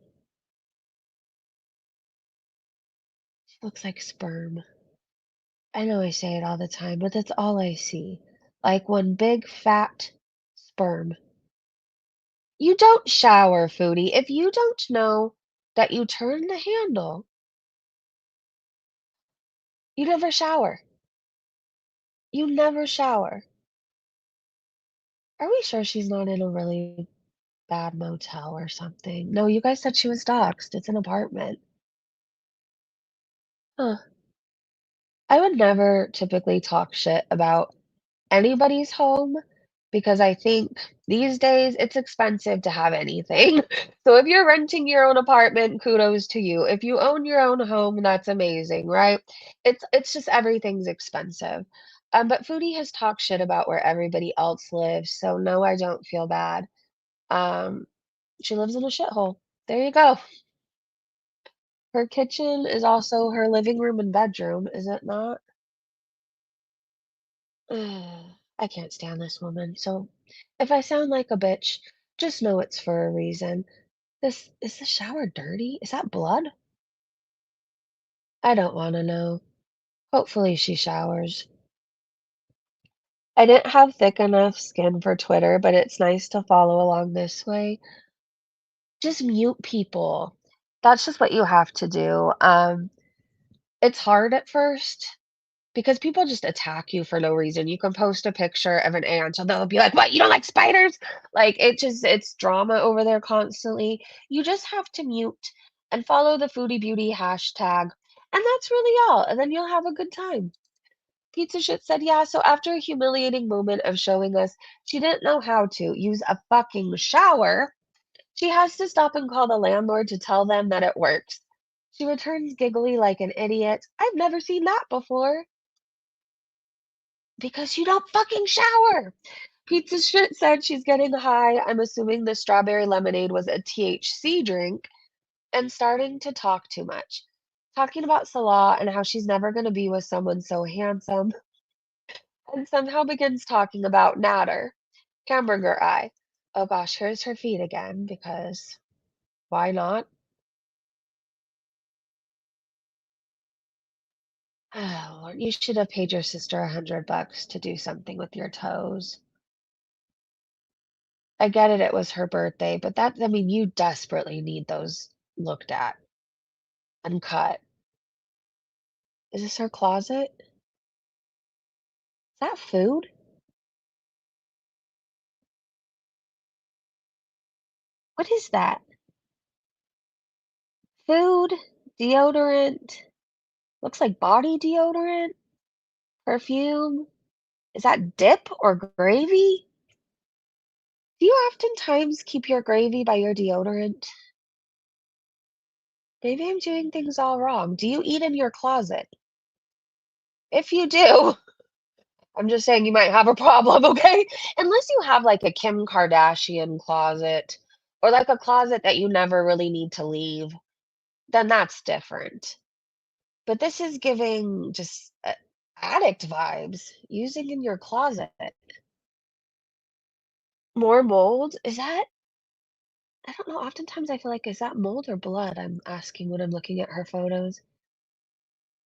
She looks like sperm. I know I say it all the time, but that's all I see. Like one big fat sperm. You don't shower, Foodie. If you don't know that you turn the handle, you never shower. You never shower. Are we sure she's not in a really bad motel or something? No, you guys said she was doxxed. It's an apartment. Huh. I would never typically talk shit about anybody's home because I think these days it's expensive to have anything. So if you're renting your own apartment, kudos to you. If you own your own home, that's amazing, right? It's just everything's expensive. But Foodie has talked shit about where everybody else lives, so no, I don't feel bad. Um, she lives in a shithole. There you go. Her kitchen is also her living room and bedroom, is it not? I can't stand this woman. So if I sound like a bitch, just know it's for a reason. This is the shower dirty? Is that blood? I don't want to know. Hopefully she showers. I didn't have thick enough skin for Twitter, but it's nice to follow along this way. Just mute people. That's just what you have to do. It's hard at first because people just attack you for no reason. You can post a picture of an ant and they'll be like, "What, you don't like spiders?" Like, it's drama over there constantly. You just have to mute and follow the Foodie Beauty hashtag, and that's really all, and then you'll have a good time. Pizza Shit said, "Yeah, so after a humiliating moment of showing us she didn't know how to use a fucking shower, she has to stop and call the landlord to tell them that it works. She returns giggly like an idiot. I've never seen that before. Because you don't fucking shower." Pizza Shit said she's getting high. I'm assuming the strawberry lemonade was a THC drink and starting to talk too much. Talking about Salah and how she's never going to be with someone so handsome, and somehow begins talking about Natter, hamburger eye. Oh gosh, here's her feed again because why not? Oh, Lord, you should have paid your sister $100 to do something with your toes. I get it, it was her birthday, but I mean, you desperately need those looked at and cut. Is this her closet? Is that food? What is that? Food, deodorant, looks like body deodorant, perfume. Is that dip or gravy? Do you oftentimes keep your gravy by your deodorant? Maybe I'm doing things all wrong. Do you eat in your closet? If you do, I'm just saying you might have a problem, okay? Unless you have like a Kim Kardashian closet or like a closet that you never really need to leave, then that's different. But this is giving just addict vibes, using in your closet. More mold? Is that? I don't know. Oftentimes I feel like, is that mold or blood? I'm asking when I'm looking at her photos.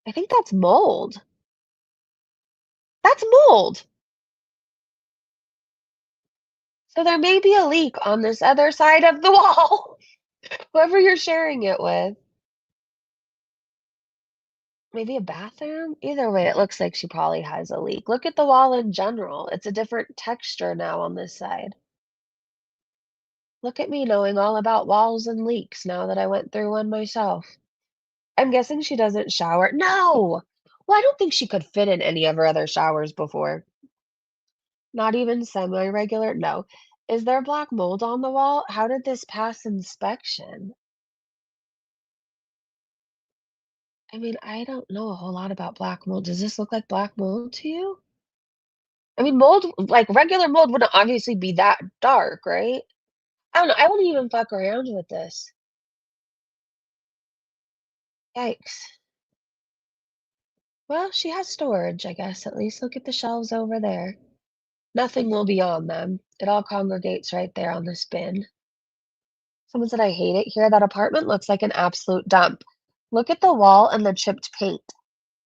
I think that's mold. That's mold. So there may be a leak on this other side of the wall, whoever you're sharing it with. Maybe a bathroom? Either way, it looks like she probably has a leak. Look at the wall in general. It's a different texture now on this side. Look at me knowing all about walls and leaks now that I went through one myself. I'm guessing she doesn't shower. No! Well, I don't think she could fit in any of her other showers before. Not even semi-regular? No. Is there black mold on the wall? How did this pass inspection? I mean, I don't know a whole lot about black mold. Does this look like black mold to you? I mean, mold, like regular mold wouldn't obviously be that dark, right? I don't know. I wouldn't even fuck around with this. Yikes. Well, she has storage, I guess. At least look at the shelves over there. Nothing will be on them. It all congregates right there on this bin. Someone said, I hate it here. That apartment looks like an absolute dump. Look at the wall and the chipped paint.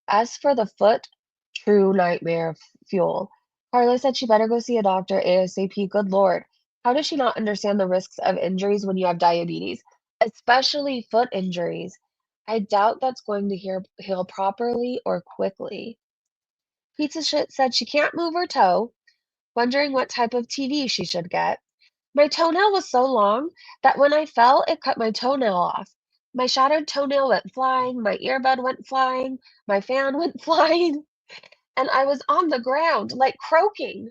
As for the foot, true nightmare fuel. Carla said she better go see a doctor ASAP. Good Lord. How does she not understand the risks of injuries when you have diabetes, especially foot injuries? I doubt that's going to heal properly or quickly. Pizza Shit said she can't move her toe, wondering what type of TV she should get. My toenail was so long that when I fell, it cut my toenail off. My shattered toenail went flying, my earbud went flying, my fan went flying, and I was on the ground, like, croaking.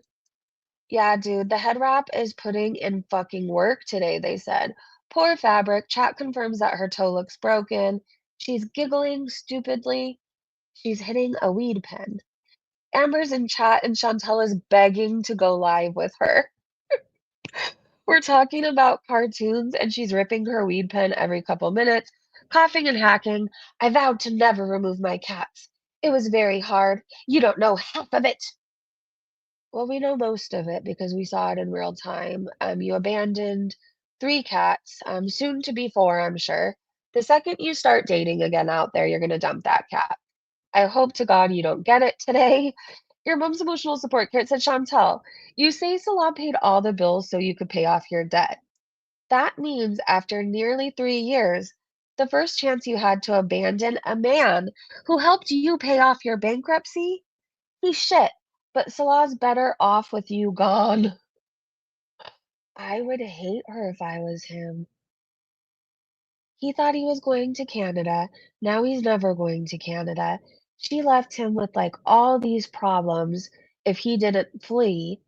Yeah, dude, the head wrap is putting in fucking work today, they said. Poor fabric. Chat confirms that her toe looks broken. She's giggling stupidly. She's hitting a weed pen. Amber's in chat and Chantal is begging to go live with her. We're talking about cartoons and she's ripping her weed pen every couple minutes, coughing and hacking. I vowed to never remove my cats. It was very hard. You don't know half of it. Well, we know most of it because we saw it in real time. You abandoned 3 cats, soon to be 4, I'm sure. The second you start dating again out there, you're gonna dump that cat. I hope to God you don't get it today. Your mom's emotional support kit said, Chantal, you say Salah paid all the bills so you could pay off your debt. That means after nearly 3 years, the first chance you had to abandon a man who helped you pay off your bankruptcy? He's shit, but Salah's better off with you gone. I would hate her if I was him. He thought he was going to Canada. Now he's never going to Canada. She left him with like all these problems if he didn't flee.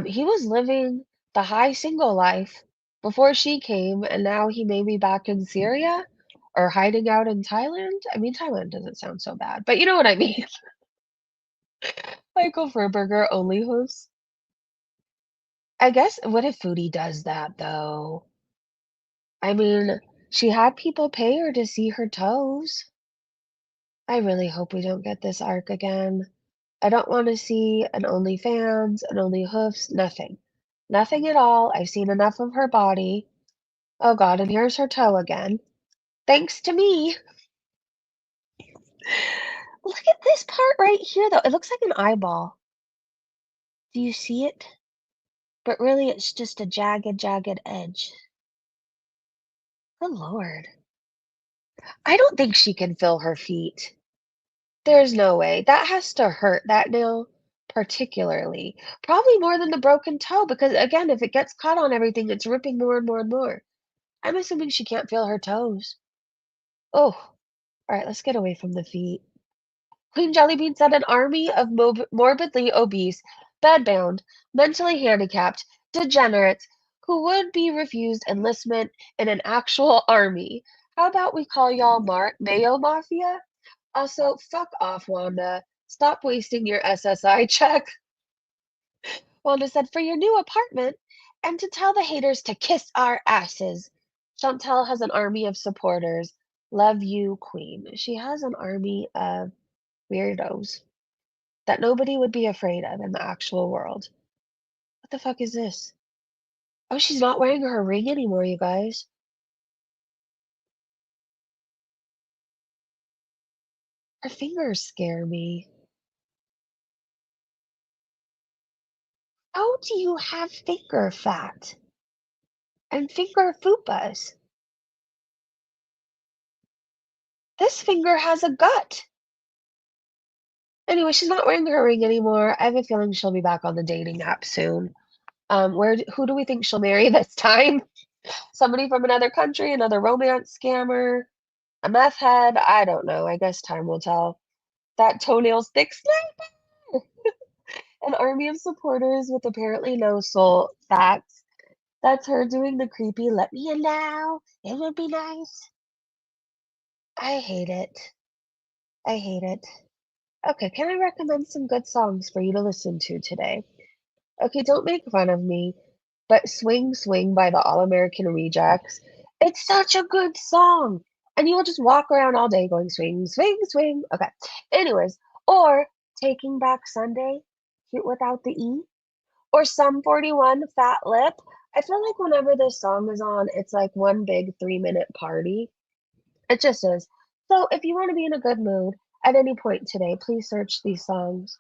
He was living the high single life before she came, and now he may be back in Syria or hiding out in Thailand. I mean, Thailand doesn't sound so bad, but you know what I mean. Michael Furberger only hosts. I guess what if Foodie does that though? I mean, she had people pay her to see her toes. I really hope we don't get this arc again. I don't want to see an OnlyFans, an Only Hoofs, nothing. Nothing at all. I've seen enough of her body. Oh God, and here's her toe again. Thanks to me. Look at this part right here, though. It looks like an eyeball. Do you see it? But really, it's just a jagged edge. Good Lord. I don't think she can feel her feet. There's no way. That has to hurt, that nail particularly. Probably more than the broken toe because, again, if it gets caught on everything, it's ripping more and more and more. I'm assuming she can't feel her toes. Oh, all right, let's get away from the feet. Queen Jellybean said an army of morbidly obese, bedbound, mentally handicapped, degenerates who would be refused enlistment in an actual army. How about we call y'all Mayo Mafia? Also, fuck off, Wanda. Stop wasting your SSI check. Wanda said, for your new apartment, and to tell the haters to kiss our asses. Chantal has an army of supporters. Love you, Queen. She has an army of weirdos that nobody would be afraid of in the actual world. What the fuck is this? Oh, she's not wearing her ring anymore, you guys. Her fingers scare me. How do you have finger fat and finger fupas? This finger has a gut. Anyway, she's not wearing her ring anymore. I have a feeling she'll be back on the dating app soon. Who do we think she'll marry this time? Somebody from another country, another romance scammer, a meth head? I don't know. I guess time will tell. That toenail's thick sniper! An army of supporters with apparently no soul. That's her doing the creepy let me in now. It would be nice. I hate it. I hate it. Okay, can I recommend some good songs for you to listen to today? Okay, don't make fun of me, but Swing Swing by the All American Rejects, it's such a good song. And you'll just walk around all day going swing, swing, swing. Okay. Anyways, or Taking Back Sunday, Cute Without the E, or Sum 41, Fat Lip. I feel like whenever this song is on, it's like one big 3-minute party. It just is. So if you want to be in a good mood at any point today, please search these songs.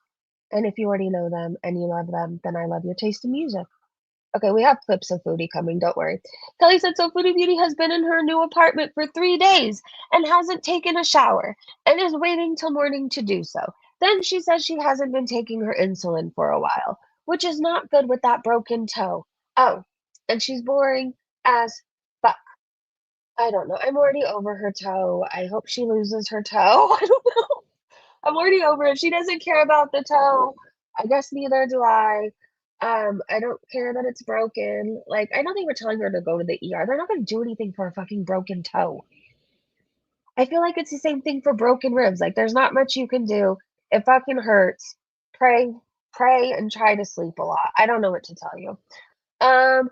And if you already know them and you love them, then I love your taste in music. Okay, we have clips of Foodie coming, don't worry. Kelly said, so Foodie Beauty has been in her new apartment for 3 days and hasn't taken a shower and is waiting till morning to do so. Then she says she hasn't been taking her insulin for a while, which is not good with that broken toe. Oh, and she's boring as fuck. I don't know. I'm already over her toe. I hope she loses her toe. I don't know. I'm already over it. She doesn't care about the toe. I guess neither do I. I don't care that it's broken. Like, I know they were telling her to go to the ER. They're not gonna do anything for a fucking broken toe. I feel like it's the same thing for broken ribs. Like, there's not much you can do. It fucking hurts. Pray, pray, and try to sleep a lot. I don't know what to tell you. Um,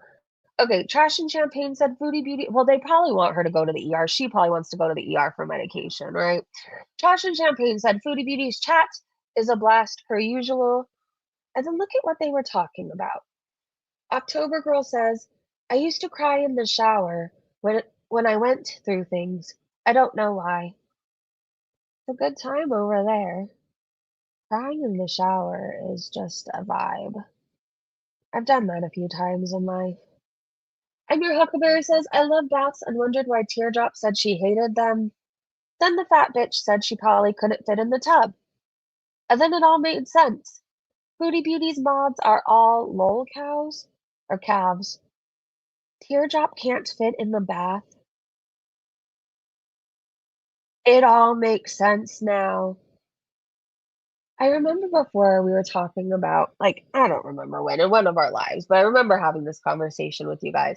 okay, Trash and Champagne said Foodie Beauty. Well, they probably want her to go to the ER. She probably wants to go to the ER for medication, right? Trash and Champagne said Foodie Beauty's chat is a blast per usual. And then look at what they were talking about. October Girl says, I used to cry in the shower when I went through things. I don't know why. It's a good time over there. Crying in the shower is just a vibe. I've done that a few times in life. And your Huckleberry says, I love baths and wondered why Teardrop said she hated them. Then the fat bitch said she probably couldn't fit in the tub. And then it all made sense. Foodie Beauty's mods are all lol cows or calves. Teardrop can't fit in the bath. It all makes sense now. I remember before we were talking about, like, I don't remember when, in one of our lives, but I remember having this conversation with you guys.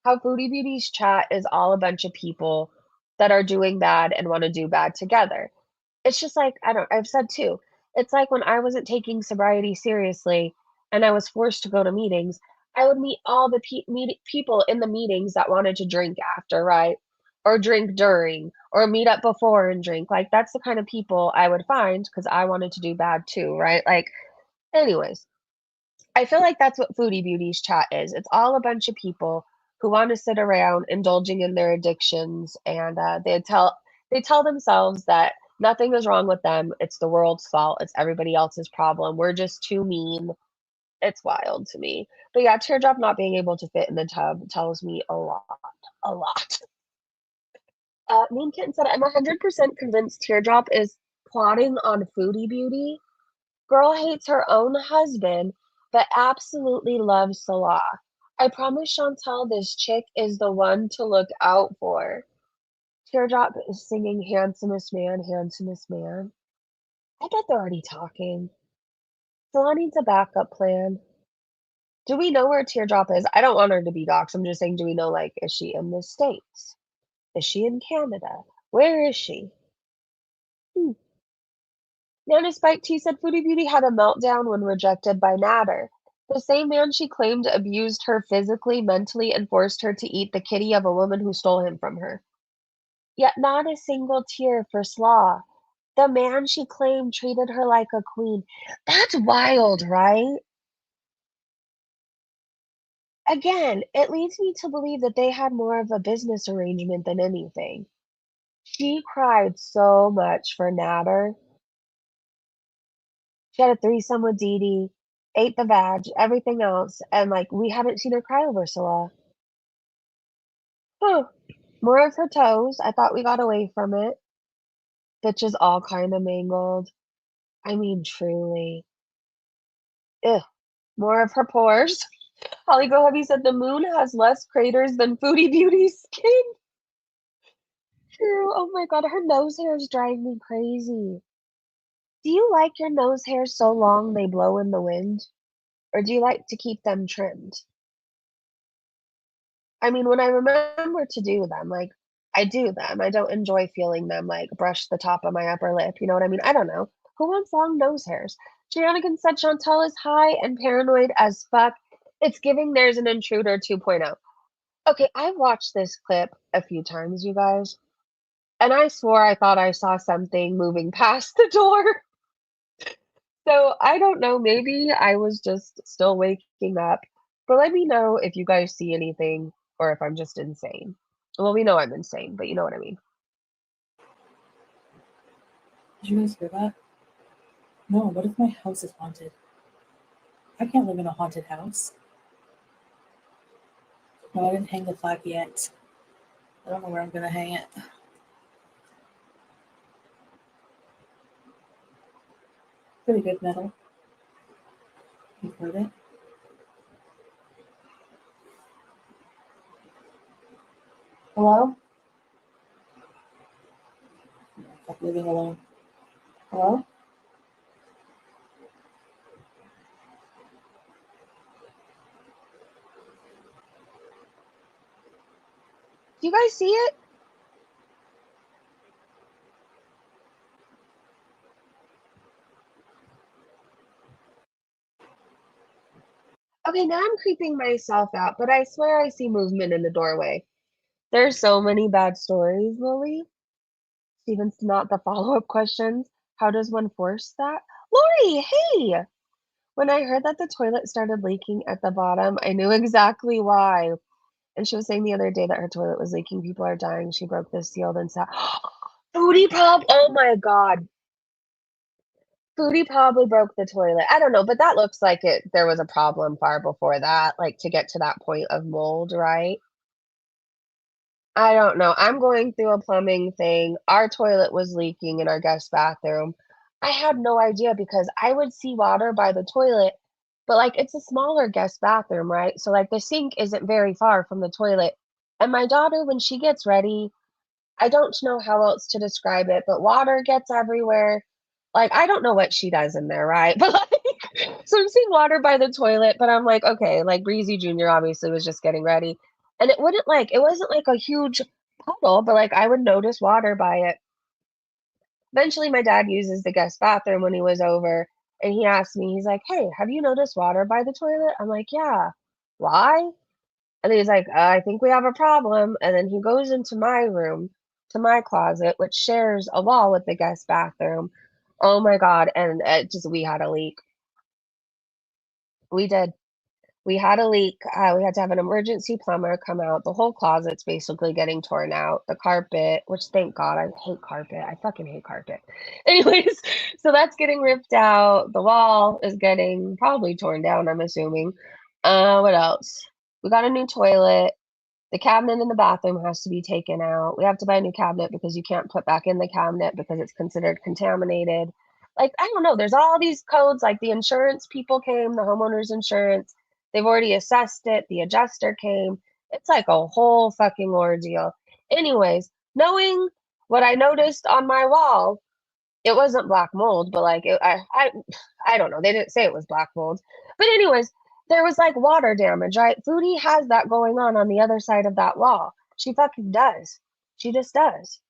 How Foodie Beauty's chat is all a bunch of people that are doing bad and want to do bad together. It's just like, I've said too, it's like when I wasn't taking sobriety seriously and I was forced to go to meetings, I would meet all the people in the meetings that wanted to drink after, right? Or drink during, or meet up before and drink. Like, that's the kind of people I would find because I wanted to do bad too, right? Like, anyways, I feel like that's what Foodie Beauty's chat is. It's all a bunch of people who want to sit around indulging in their addictions, and they tell themselves that nothing is wrong with them. It's the world's fault. It's everybody else's problem. We're just too mean. It's wild to me. But yeah, Teardrop not being able to fit in the tub tells me a lot, a lot. Mean Kitten said, I'm 100% convinced Teardrop is plotting on Foodie Beauty. Girl hates her own husband, but absolutely loves Salah. I promise Chantal this chick is the one to look out for. Teardrop is singing Handsomest Man, Handsomest Man. I bet they're already talking. Salah needs a backup plan. Do we know where Teardrop is? I don't want her to be doxxed. I'm just saying, do we know, like, is she in the States? Is she in Canada? Where is she? Hmm. Nana Spike T said Foodie Beauty had a meltdown when rejected by Natter. The same man she claimed abused her physically, mentally, and forced her to eat the kitty of a woman who stole him from her. Yet not a single tear for Slaw. The man she claimed treated her like a queen. That's wild, right? Again, it leads me to believe that they had more of a business arrangement than anything. She cried so much for Natter. She had a threesome with Dee Dee, ate the vag, everything else, and, like, we haven't seen her cry over Salah. Huh. More of her toes. I thought we got away from it. Bitch is all kinda mangled. I mean, truly. Ugh. More of her pores. Holly Go Heavy said the moon has less craters than Foodie Beauty's skin. True. Oh my god, her nose hairs drive me crazy. Do you like your nose hairs so long they blow in the wind? Or do you like to keep them trimmed? I mean, when I remember to do them, like, I do them. I don't enjoy feeling them, like, brush the top of my upper lip, you know what I mean? I don't know. Who wants long nose hairs? Shenanigans said Chantal is high and paranoid as fuck. It's giving There's an Intruder 2.0. Okay, I've watched this clip a few times, you guys, and I swore I thought I saw something moving past the door. So I don't know, maybe I was just still waking up, but let me know if you guys see anything or if I'm just insane. Well, we know I'm insane, but you know what I mean. Did you guys hear that? No, what if my house is haunted? I can't live in a haunted house. No, I didn't hang the flag yet. I don't know where I'm gonna hang it. Pretty good metal. You've heard it? Hello? Stop living alone. Hello? Do you guys see it? Okay, now I'm creeping myself out, but I swear I see movement in the doorway. There's so many bad stories, Lily. Steven's not the follow-up questions. How does one force that? Lori, hey! When I heard that the toilet started leaking at the bottom, I knew exactly why. And she was saying the other day that her toilet was leaking. People are dying. She broke the seal and said, Foodie Pop! Oh my god. Foodie probably broke the toilet. I don't know, but that looks like there was a problem far before that, like to get to that point of mold, right? I don't know. I'm going through a plumbing thing. Our toilet was leaking in our guest bathroom. I had no idea because I would see water by the toilet, but like it's a smaller guest bathroom, right? So like the sink isn't very far from the toilet. And my daughter, when she gets ready, I don't know how else to describe it, but water gets everywhere. Like I don't know what she does in there, right? But like, so I'm seeing water by the toilet, but I'm like, okay, like Breezy Jr. obviously was just getting ready. And it wasn't like a huge puddle, but like I would notice water by it. Eventually my dad uses the guest bathroom when he was over and he asked me, he's like, hey, have you noticed water by the toilet? I'm like, yeah. Why? And he's like, I think we have a problem. And then he goes into my room, to my closet, which shares a wall with the guest bathroom. Oh my God. And we had a leak. We did. We had a leak. We had to have an emergency plumber come out. The whole closet's basically getting torn out. The carpet, which thank God, I hate carpet. I fucking hate carpet. Anyways, so that's getting ripped out. The wall is getting probably torn down, I'm assuming. What else? We got a new toilet. The cabinet in the bathroom has to be taken out. We have to buy a new cabinet because you can't put back in the cabinet because it's considered contaminated. Like, I don't know, there's all these codes, like the insurance people came, the homeowner's insurance. They've already assessed it, the adjuster came. It's like a whole fucking ordeal. Anyways, knowing what I noticed on my wall, it wasn't black mold, but like I don't know. They didn't say it was black mold. But anyways, there was like water damage, right? Foodie has that going on the other side of that wall. She fucking does. She just does.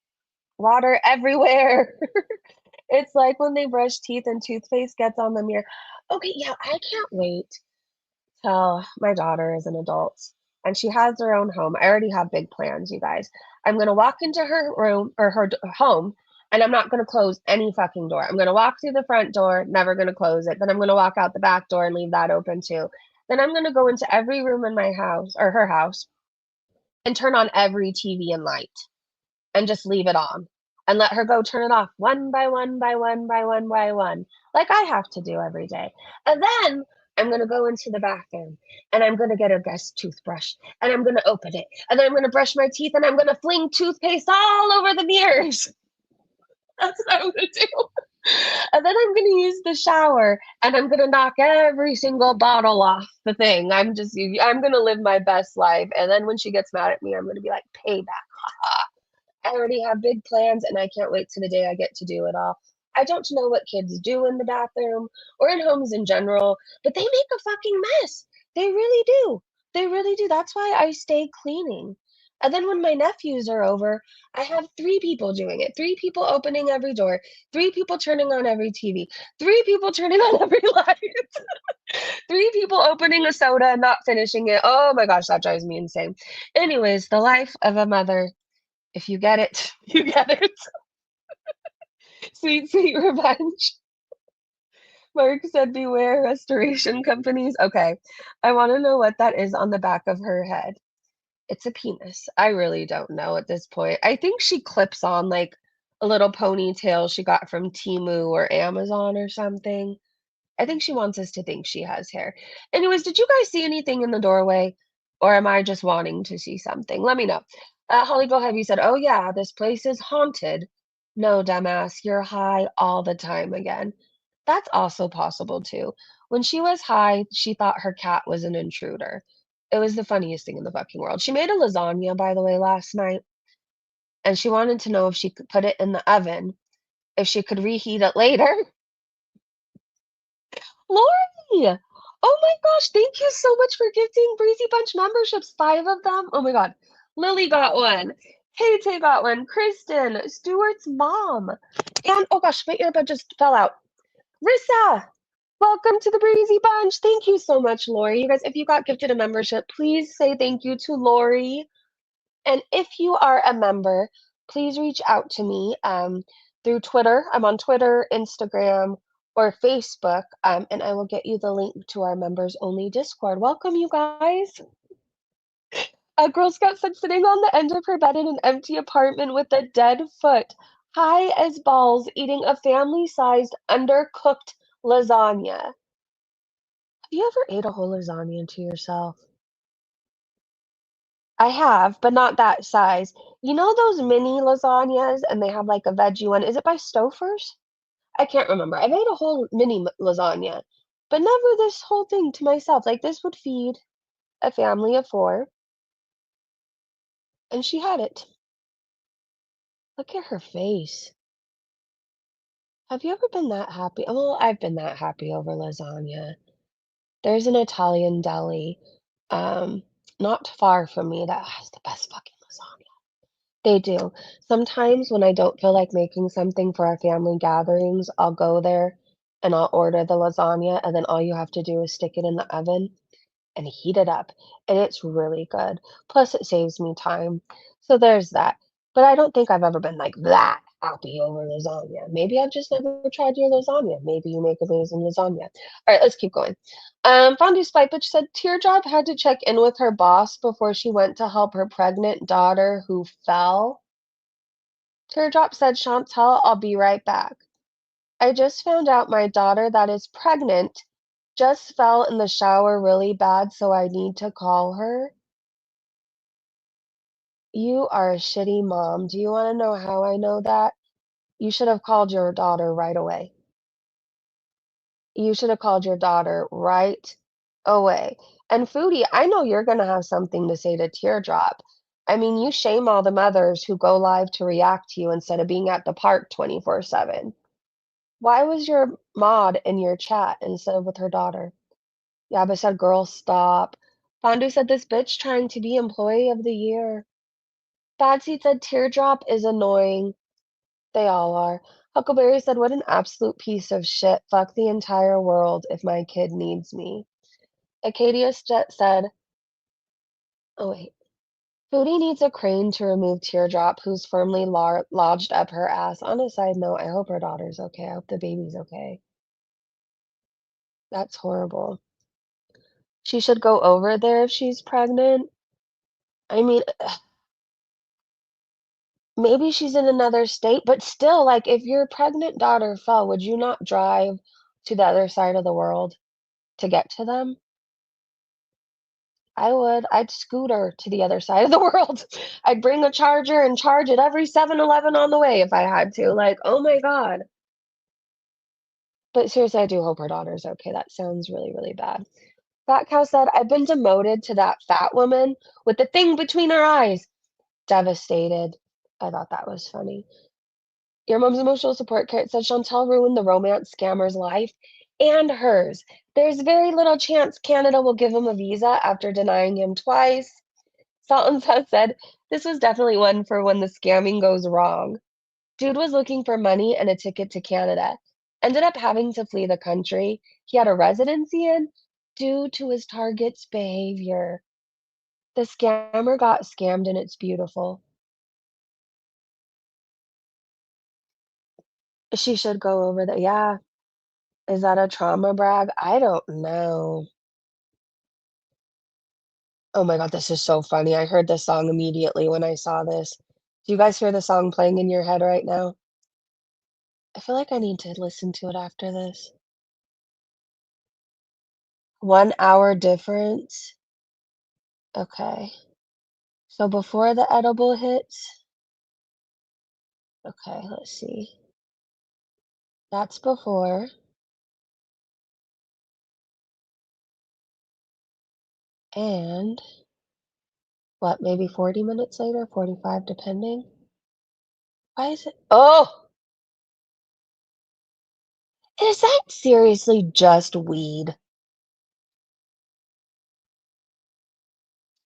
Water everywhere. It's like when they brush teeth and toothpaste gets on the mirror. Okay, yeah, I can't wait till my daughter is an adult and she has her own home. I already have big plans, you guys. I'm gonna walk into her room or her home, and I'm not gonna close any fucking door. I'm gonna walk through the front door, never gonna close it. Then I'm gonna walk out the back door and leave that open too. Then I'm gonna go into every room in my house or her house and turn on every TV and light and just leave it on and let her go turn it off one by one by one by one by one, like I have to do every day. And then I'm going to go into the bathroom and I'm going to get a guest toothbrush and I'm going to open it and then I'm going to brush my teeth and I'm going to fling toothpaste all over the mirrors. That's what I'm going to do. And then I'm going to use the shower and I'm going to knock every single bottle off the thing. I'm going to live my best life. And then when she gets mad at me, I'm going to be like, payback. I already have big plans and I can't wait to the day I get to do it all. I don't know what kids do in the bathroom or in homes in general, but they make a fucking mess. They really do. They really do. That's why I stay cleaning. And then when my nephews are over, I have three people doing it. Three people opening every door, three people turning on every TV, three people turning on every light, three people opening a soda and not finishing it. Oh my gosh, that drives me insane. Anyways, the life of a mother. If you get it, you get it. Sweet, sweet revenge. Mark said, beware restoration companies. Okay. I want to know what that is on the back of her head. It's a penis. I really don't know at this point. I think she clips on like a little ponytail she got from Temu or Amazon or something. I think she wants us to think she has hair. Anyways, did you guys see anything in the doorway? Or am I just wanting to see something? Let me know. Holly, go ahead. You said, oh, yeah, this place is haunted. No, dumbass, you're high all the time again. That's also possible, too. When she was high, she thought her cat was an intruder. It was the funniest thing in the fucking world. She made a lasagna, by the way, last night, and she wanted to know if she could put it in the oven if she could reheat it later. Lori! Oh my gosh, thank you so much for gifting Breezy Bunch memberships, 5 of them. Oh my god. Lily got one. Tay got one. Kristen, Stuart's mom. And oh gosh, my earbud just fell out. Rissa! Welcome to the Breezy Bunch. Thank you so much, Lori. You guys, if you got gifted a membership, please say thank you to Lori. And if you are a member, please reach out to me through Twitter. I'm on Twitter, Instagram, or Facebook, and I will get you the link to our members only Discord. Welcome, you guys. A Girl Scout said sitting on the end of her bed in an empty apartment with a dead foot, high as balls, eating a family sized, undercooked lasagna. Have you ever ate a whole lasagna to yourself? I have, but not that size. You know those mini lasagnas and they have like a veggie one? Is it by Stouffer's? I can't remember. I made a whole mini lasagna, but never this whole thing to myself. Like this would feed a family of 4, and she had it. Look at her face. Have you ever been that happy? Well, I've been that happy over lasagna. There's an Italian deli, um, not far from me that has the best fucking lasagna. They do. Sometimes when I don't feel like making something for our family gatherings, I'll go there and I'll order the lasagna, and then all you have to do is stick it in the oven and heat it up, and it's really good. Plus, it saves me time. So there's that. But I don't think I've ever been like that happy over lasagna. Maybe I've just never tried your lasagna. Maybe you make amazing lasagna. All right, let's keep going. Fondue Spike Bitch said Teardrop had to check in with her boss before she went to help her pregnant daughter who fell. Teardrop said, Chantal, I'll be right back. I just found out my daughter that is pregnant just fell in the shower really bad, so I need to call her. You are a shitty mom. Do you want to know how I know that? You should have called your daughter right away. You should have called your daughter right away. And Foodie, I know you're going to have something to say to Teardrop. I mean, you shame all the mothers who go live to react to you instead of being at the park 24/7. Why was your mod in your chat instead of with her daughter? Yaba said, girl, stop. Fondue said, this bitch trying to be employee of the year. Badsy said, Teardrop is annoying. They all are. Huckleberry said, what an absolute piece of shit. Fuck the entire world if my kid needs me. Acadia said, oh wait. Foodie needs a crane to remove Teardrop, who's firmly lodged up her ass. On a side note, I hope her daughter's okay. I hope the baby's okay. That's horrible. She should go over there if she's pregnant. I mean, maybe she's in another state, but still, like, if your pregnant daughter fell, would you not drive to the other side of the world to get to them? I would. I'd scooter to the other side of the world. I'd bring a charger and charge it every 7-Eleven on the way if I had to. Like, oh my God. But seriously, I do hope her daughter's okay. That sounds really, really bad. Fat Cow said, I've been demoted to that fat woman with the thing between her eyes. Devastated. I thought that was funny. Your mom's emotional support carrot said Chantal ruined the romance scammer's life and hers. There's very little chance Canada will give him a visa after denying him twice. Salt and Sun said this was definitely one for when the scamming goes wrong. Dude was looking for money and a ticket to Canada. Ended up having to flee the country he had a residency in due to his target's behavior. The scammer got scammed and it's beautiful. She should go over there. Yeah. Is that a trauma brag? I don't know. Oh my god, this is so funny. I heard this song immediately when I saw this. Do you guys hear the song playing in your head right now? I feel like I need to listen to it after this. 1 hour difference? Okay. So before the edible hits? Okay, let's see. That's before. And what, maybe 40 minutes later? 45, depending? Why is it? Oh! Is that seriously just weed?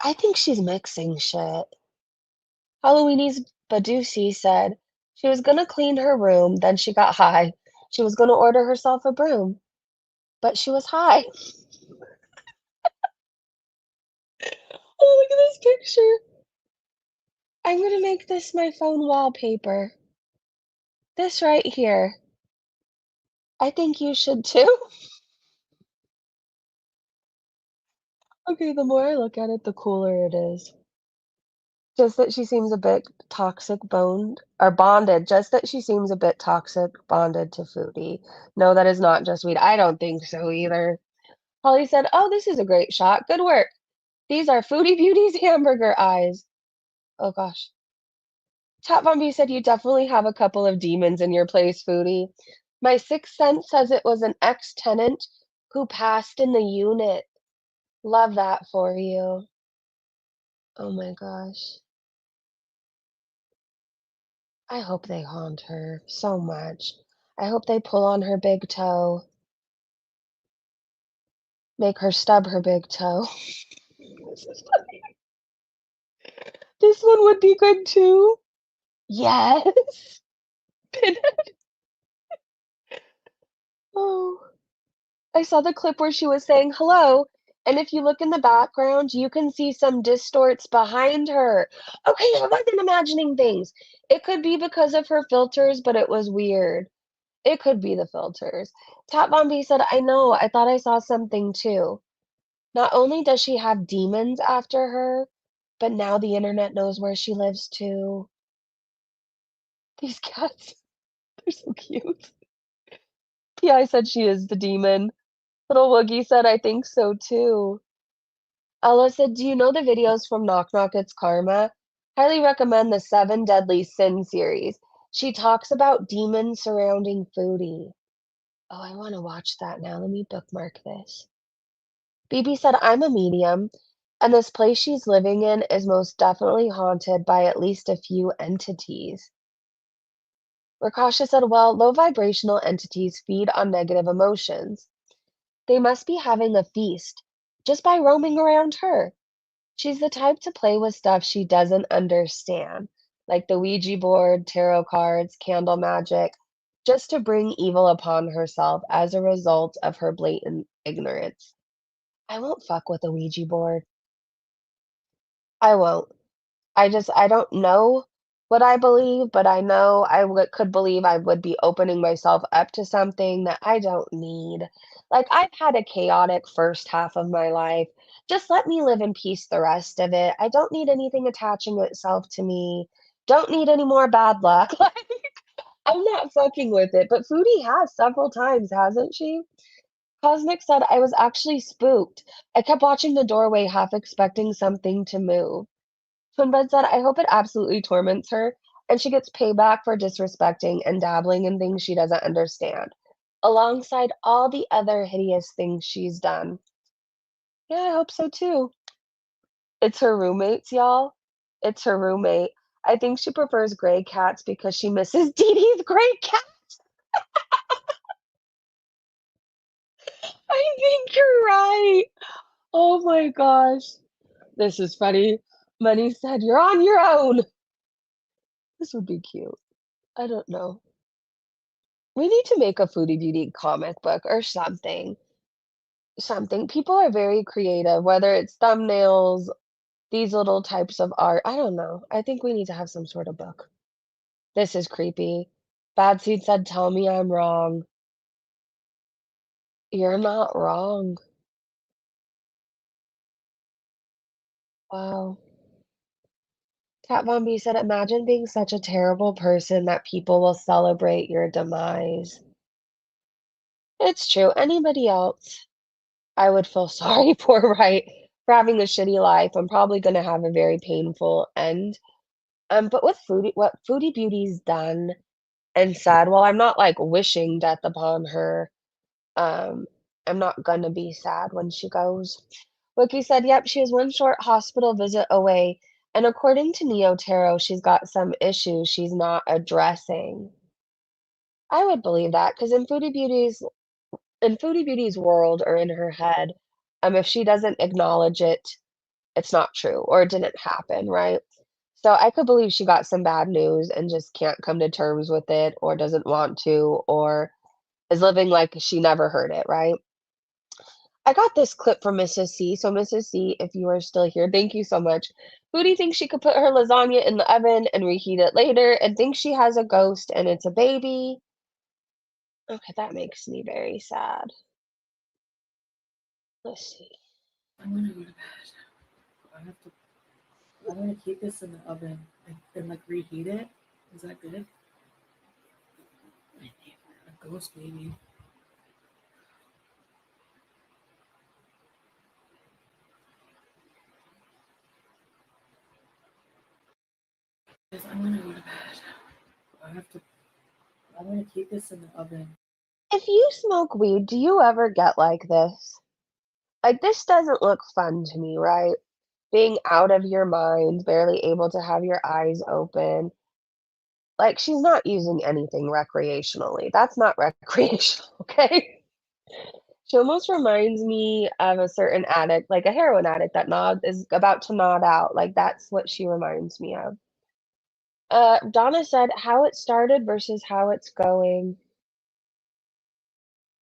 I think she's mixing shit. Halloweenies Badusi said she was gonna clean her room, then she got high. She was gonna order herself a broom, but she was high. Oh, look at this picture. I'm gonna make this my phone wallpaper. This right here. I think you should too. Okay, the more I look at it, the cooler it is. Just that she seems a bit toxic boned or bonded, just that she seems a bit toxic bonded to Foodie. No, that is not just weed. I don't think so either. Holly said, "Oh, this is a great shot. Good work. These are Foodie Beauty's hamburger eyes." Oh gosh. Tat Von B said, "You definitely have a couple of demons in your place, Foodie. My sixth sense says it was an ex-tenant who passed in the unit. Love that for you." Oh my gosh. I hope they haunt her so much. I hope they pull on her big toe, make her stub her big toe. This one would be good too. Yes. Oh. I saw the clip where she was saying hello, and if you look in the background, you can see some distorts behind her. Okay, I wasn't imagining things. It could be because of her filters, but it was weird. It could be the filters. Tat Bombi said, I know, I thought I saw something too. Not only does she have demons after her, but now the internet knows where she lives too. These cats, they're so cute. P.I. said she is the demon. Little Woogie said, I think so too. Ella said, "Do you know the videos from Knock Knock It's Karma? Highly recommend the Seven Deadly Sin series. She talks about demons surrounding Foodie." Oh, I want to watch that now. Let me bookmark this. BB said, "I'm a medium, and this place she's living in is most definitely haunted by at least a few entities." Rakasha said, "Well, low vibrational entities feed on negative emotions. They must be having a feast just by roaming around her. She's the type to play with stuff she doesn't understand, like the Ouija board, tarot cards, candle magic, just to bring evil upon herself as a result of her blatant ignorance." I won't fuck with a Ouija board. I won't. I don't know what I believe, but I know could believe I would be opening myself up to something that I don't need. Like, I've had a chaotic first half of my life. Just let me live in peace the rest of it. I don't need anything attaching itself to me. Don't need any more bad luck. Like, I'm not fucking with it. But Foodie has several times, hasn't she? Cosmic said, "I was actually spooked. I kept watching the doorway, half expecting something to move." Twinbed said, "I hope it absolutely torments her and she gets payback for disrespecting and dabbling in things she doesn't understand, alongside all the other hideous things she's done." Yeah, I hope so too. It's her roommates, y'all. It's her roommate. I think she prefers gray cats because she misses Dee Dee's gray cat. I think you're right. Oh my gosh. This is funny. Money said, "You're on your own." This would be cute. I don't know. We need to make a Foodie Beauty comic book or something. Something. People are very creative, whether it's thumbnails, these little types of art. I don't know. I think we need to have some sort of book. This is creepy. Bad Seed said, "Tell me I'm wrong." You're not wrong. Wow. Kat Von B said, "Imagine being such a terrible person that people will celebrate your demise." It's true. Anybody else I would feel sorry for, right? For having a shitty life. I'm probably gonna have a very painful end. But with what Foodie Beauty's done and said, well, I'm not like wishing death upon her. Um, I'm not gonna be sad when she goes. Wiki said, yep, she is one short hospital visit away, and according to Neo Tarot, she's got some issues she's not addressing. I would believe that because in Foodie Beauty's world or in her head, if she doesn't acknowledge it, it's not true or it didn't happen, right? So I could believe she got some bad news and just can't come to terms with it or doesn't want to or is living like she never heard it, right? I got this clip from Mrs. C. So Mrs. C, if you are still here, thank you so much. Foodie thinks she could put her lasagna in the oven and reheat it later and thinks she has a ghost and it's a baby. Okay, that makes me very sad. Let's see. I'm gonna go to bed. I have to. I'm gonna keep this in the oven and like reheat it. Is that good? A ghost baby. Yes, I'm gonna go to bed. I have to. I'm gonna keep this in the oven. If you smoke weed, do you ever get like this? Like, this doesn't look fun to me, right? Being out of your mind, barely able to have your eyes open. Like, she's not using anything recreationally. That's not recreational, okay? She almost reminds me of a certain addict, like a heroin addict that is about to nod out. Like, that's what she reminds me of. Donna said how it started versus how it's going.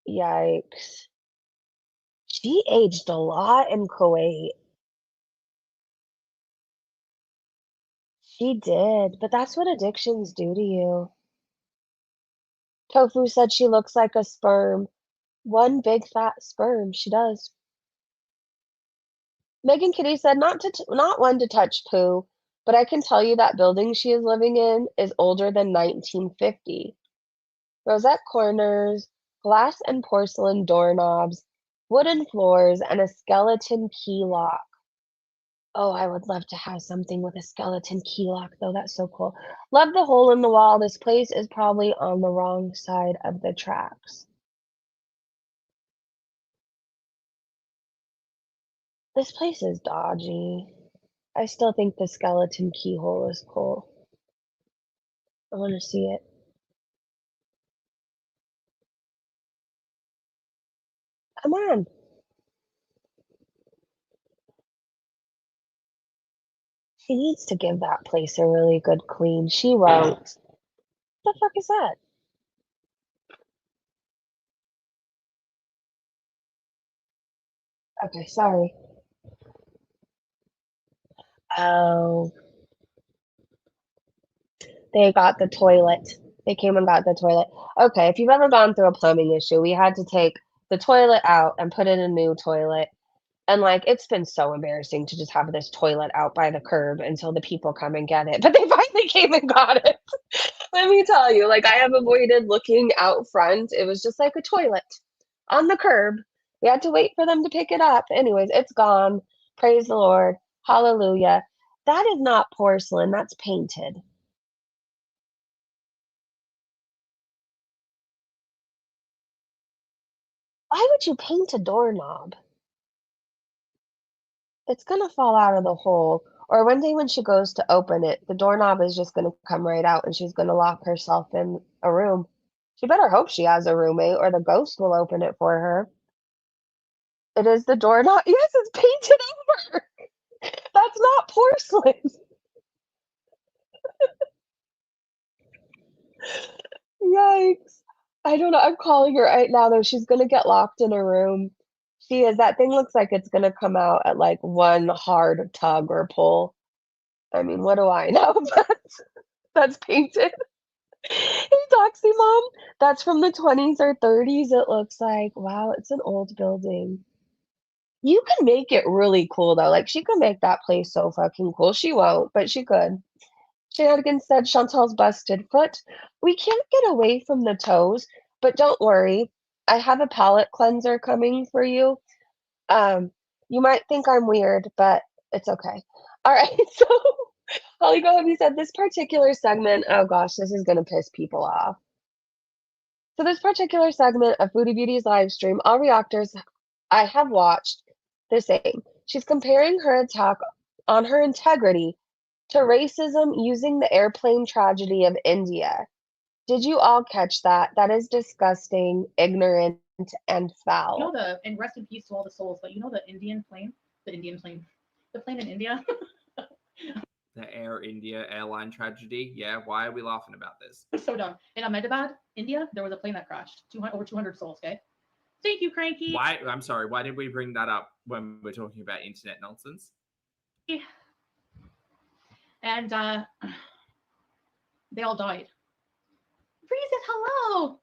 Yikes. She aged a lot in Kuwait. She did, but that's what addictions do to you. Tofu said she looks like a sperm. One big fat sperm, she does. Megan Kitty said not one to touch poo, but I can tell you that building she is living in is older than 1950. Rosette corners, glass and porcelain doorknobs, wooden floors, and a skeleton key lock. Oh, I would love to have something with a skeleton key lock, though. That's so cool. Love the hole in the wall. This place is probably on the wrong side of the tracks. This place is dodgy. I still think the skeleton keyhole is cool. I want to see it. Come on. She needs to give that place a really good clean. She won't. What the fuck is that? Okay, sorry. Oh, they got the toilet. They came and got the toilet. Okay, if you've ever gone through a plumbing issue, we had to take the toilet out and put in a new toilet. And, like, it's been so embarrassing to just have this toilet out by the curb until the people come and get it, but they finally came and got it. Let me tell you, like, I have avoided looking out front. It was just like a toilet on the curb. We had to wait for them to pick it up. Anyways, it's gone. Praise the Lord. Hallelujah. That is not porcelain, that's painted. Why would you paint a doorknob? It's gonna fall out of the hole, or one day when she goes to open it, the doorknob is just gonna come right out and she's gonna lock herself in a room. She better hope she has a roommate or the ghost will open it for her. It is the doorknob. Yes, it's painted over. That's not porcelain. Yikes. I don't know. I'm calling her right now, though. She's gonna get locked in a room. She is. That thing looks like it's gonna come out at like one hard tug or pull. I mean, what do I know? That's painted. Hey, Doxy Mom. That's from the 20s or 30s, it looks like. Wow, it's an old building. You can make it really cool, though. Like, she could make that place so fucking cool. She won't, but she could. Shenanigans said Chantal's busted foot. We can't get away from the toes, but don't worry. I have a palate cleanser coming for you. Um, you might think I'm weird, but it's okay. All right, so Holly Go, have you said this particular segment? Oh gosh, this is gonna piss people off. So this particular segment of Foodie Beauty's live stream, all reactors I have watched the same. She's comparing her attack on her integrity to racism using the airplane tragedy of India. Did you all catch that? That is disgusting, ignorant, and You know foul. and rest in peace to all the souls, but you know the Indian plane, the plane in India. The Air India airline tragedy. Yeah, why are we laughing about this? So dumb. In Ahmedabad, India, there was a plane that crashed. Over 200 souls. Okay. Thank you, Cranky. Why? I'm sorry. Why did we bring that up when we're talking about internet nonsense? And they all died. Breeze says hello.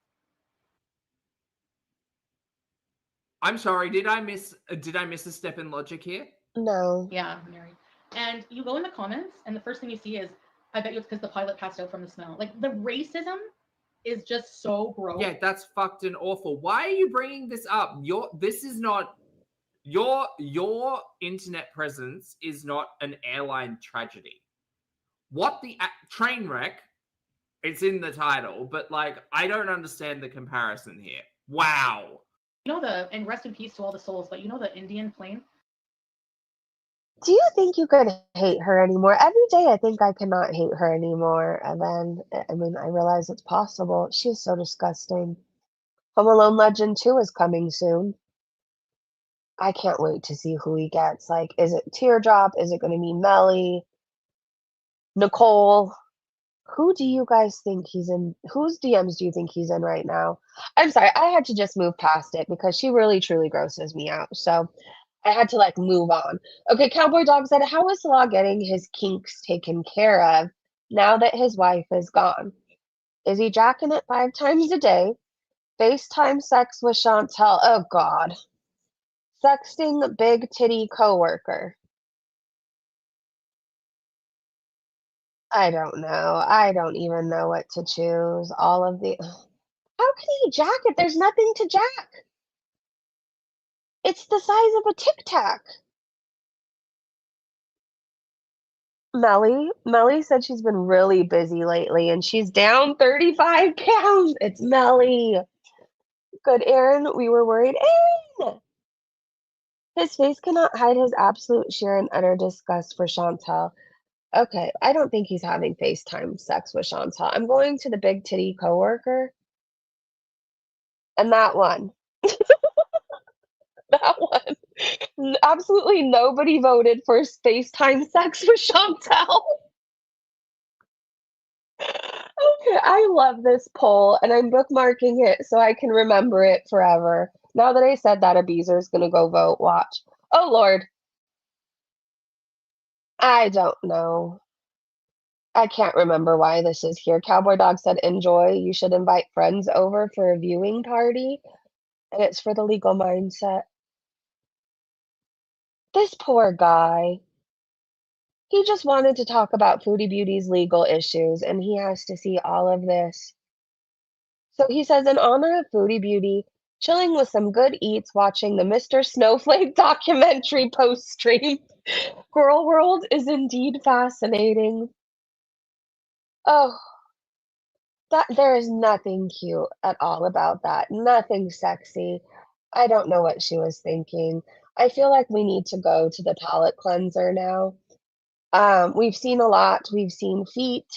I'm sorry. Did I miss a step in logic here? No. Yeah, Mary. And you go in the comments, and the first thing you see is, I bet you it's because the pilot passed out from the smell. Like the racism is just so gross. Yeah, that's fucked and awful. Why are you bringing this up? This is not your internet presence is not an airline tragedy. What the train wreck? It's in the title, but like I don't understand the comparison here. Wow. You know and rest in peace to all the souls, but you know the Indian plane? Do you think you could hate her anymore? Every day I think I cannot hate her anymore. And then, I mean, I realize it's possible. She's so disgusting. Home Alone Legend 2 is coming soon. I can't wait to see who he gets. Like, is it Teardrop? Is it going to be Melly? Nicole? Who do you guys think he's in? Whose DMs do you think he's in right now? I'm sorry, I had to just move past it because she really truly grosses me out. So I had to like move on. Okay, Cowboy Dog said, how is Law getting his kinks taken care of now that his wife is gone? Is he jacking it 5 times a day? FaceTime sex with Chantal. Oh God. Sexting big titty coworker. I don't know. I don't even know what to choose. All of the How can he jack it? There's nothing to jack. It's the size of a Tic Tac. Melly said she's been really busy lately and she's down 35 pounds. It's Melly. Good, Aaron. We were worried. Aaron! His face cannot hide his absolute sheer and utter disgust for Chantal. Okay, I don't think he's having FaceTime sex with Chantal. I'm going to the big titty coworker. And that one. That one. Absolutely nobody voted for FaceTime sex with Chantal. Okay, I love this poll, and I'm bookmarking it so I can remember it forever. Now that I said that, Abizer's gonna go vote. Watch. Oh, Lord. I don't know. I can't remember why this is here. Cowboy Dog said, enjoy. You should invite friends over for a viewing party. And it's for the legal mindset. This poor guy. He just wanted to talk about Foodie Beauty's legal issues, and he has to see all of this. So he says, in honor of Foodie Beauty, chilling with some good eats, watching the Mr. Snowflake documentary post stream. Girl World is indeed fascinating. Oh, there is nothing cute at all about that. Nothing sexy. I don't know what she was thinking. I feel like we need to go to the palate cleanser now. We've seen a lot. We've seen feet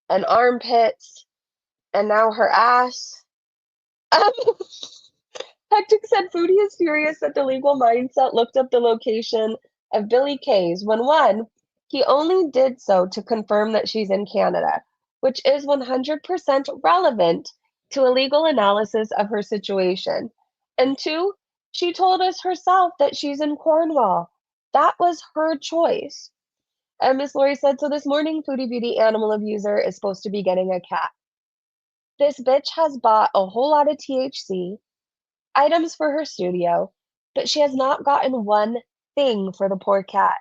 and armpits, and now her ass. Hectic said Foodie is furious that the legal mindset looked up the location of Billy Kay's when one, he only did so to confirm that she's in Canada, which is 100% relevant to a legal analysis of her situation. And two, she told us herself that she's in Cornwall. That was her choice. And Miss Lori said, so this morning, Foodie Beauty animal abuser is supposed to be getting a cat. This bitch has bought a whole lot of THC, items for her studio, but she has not gotten one thing for the poor cat.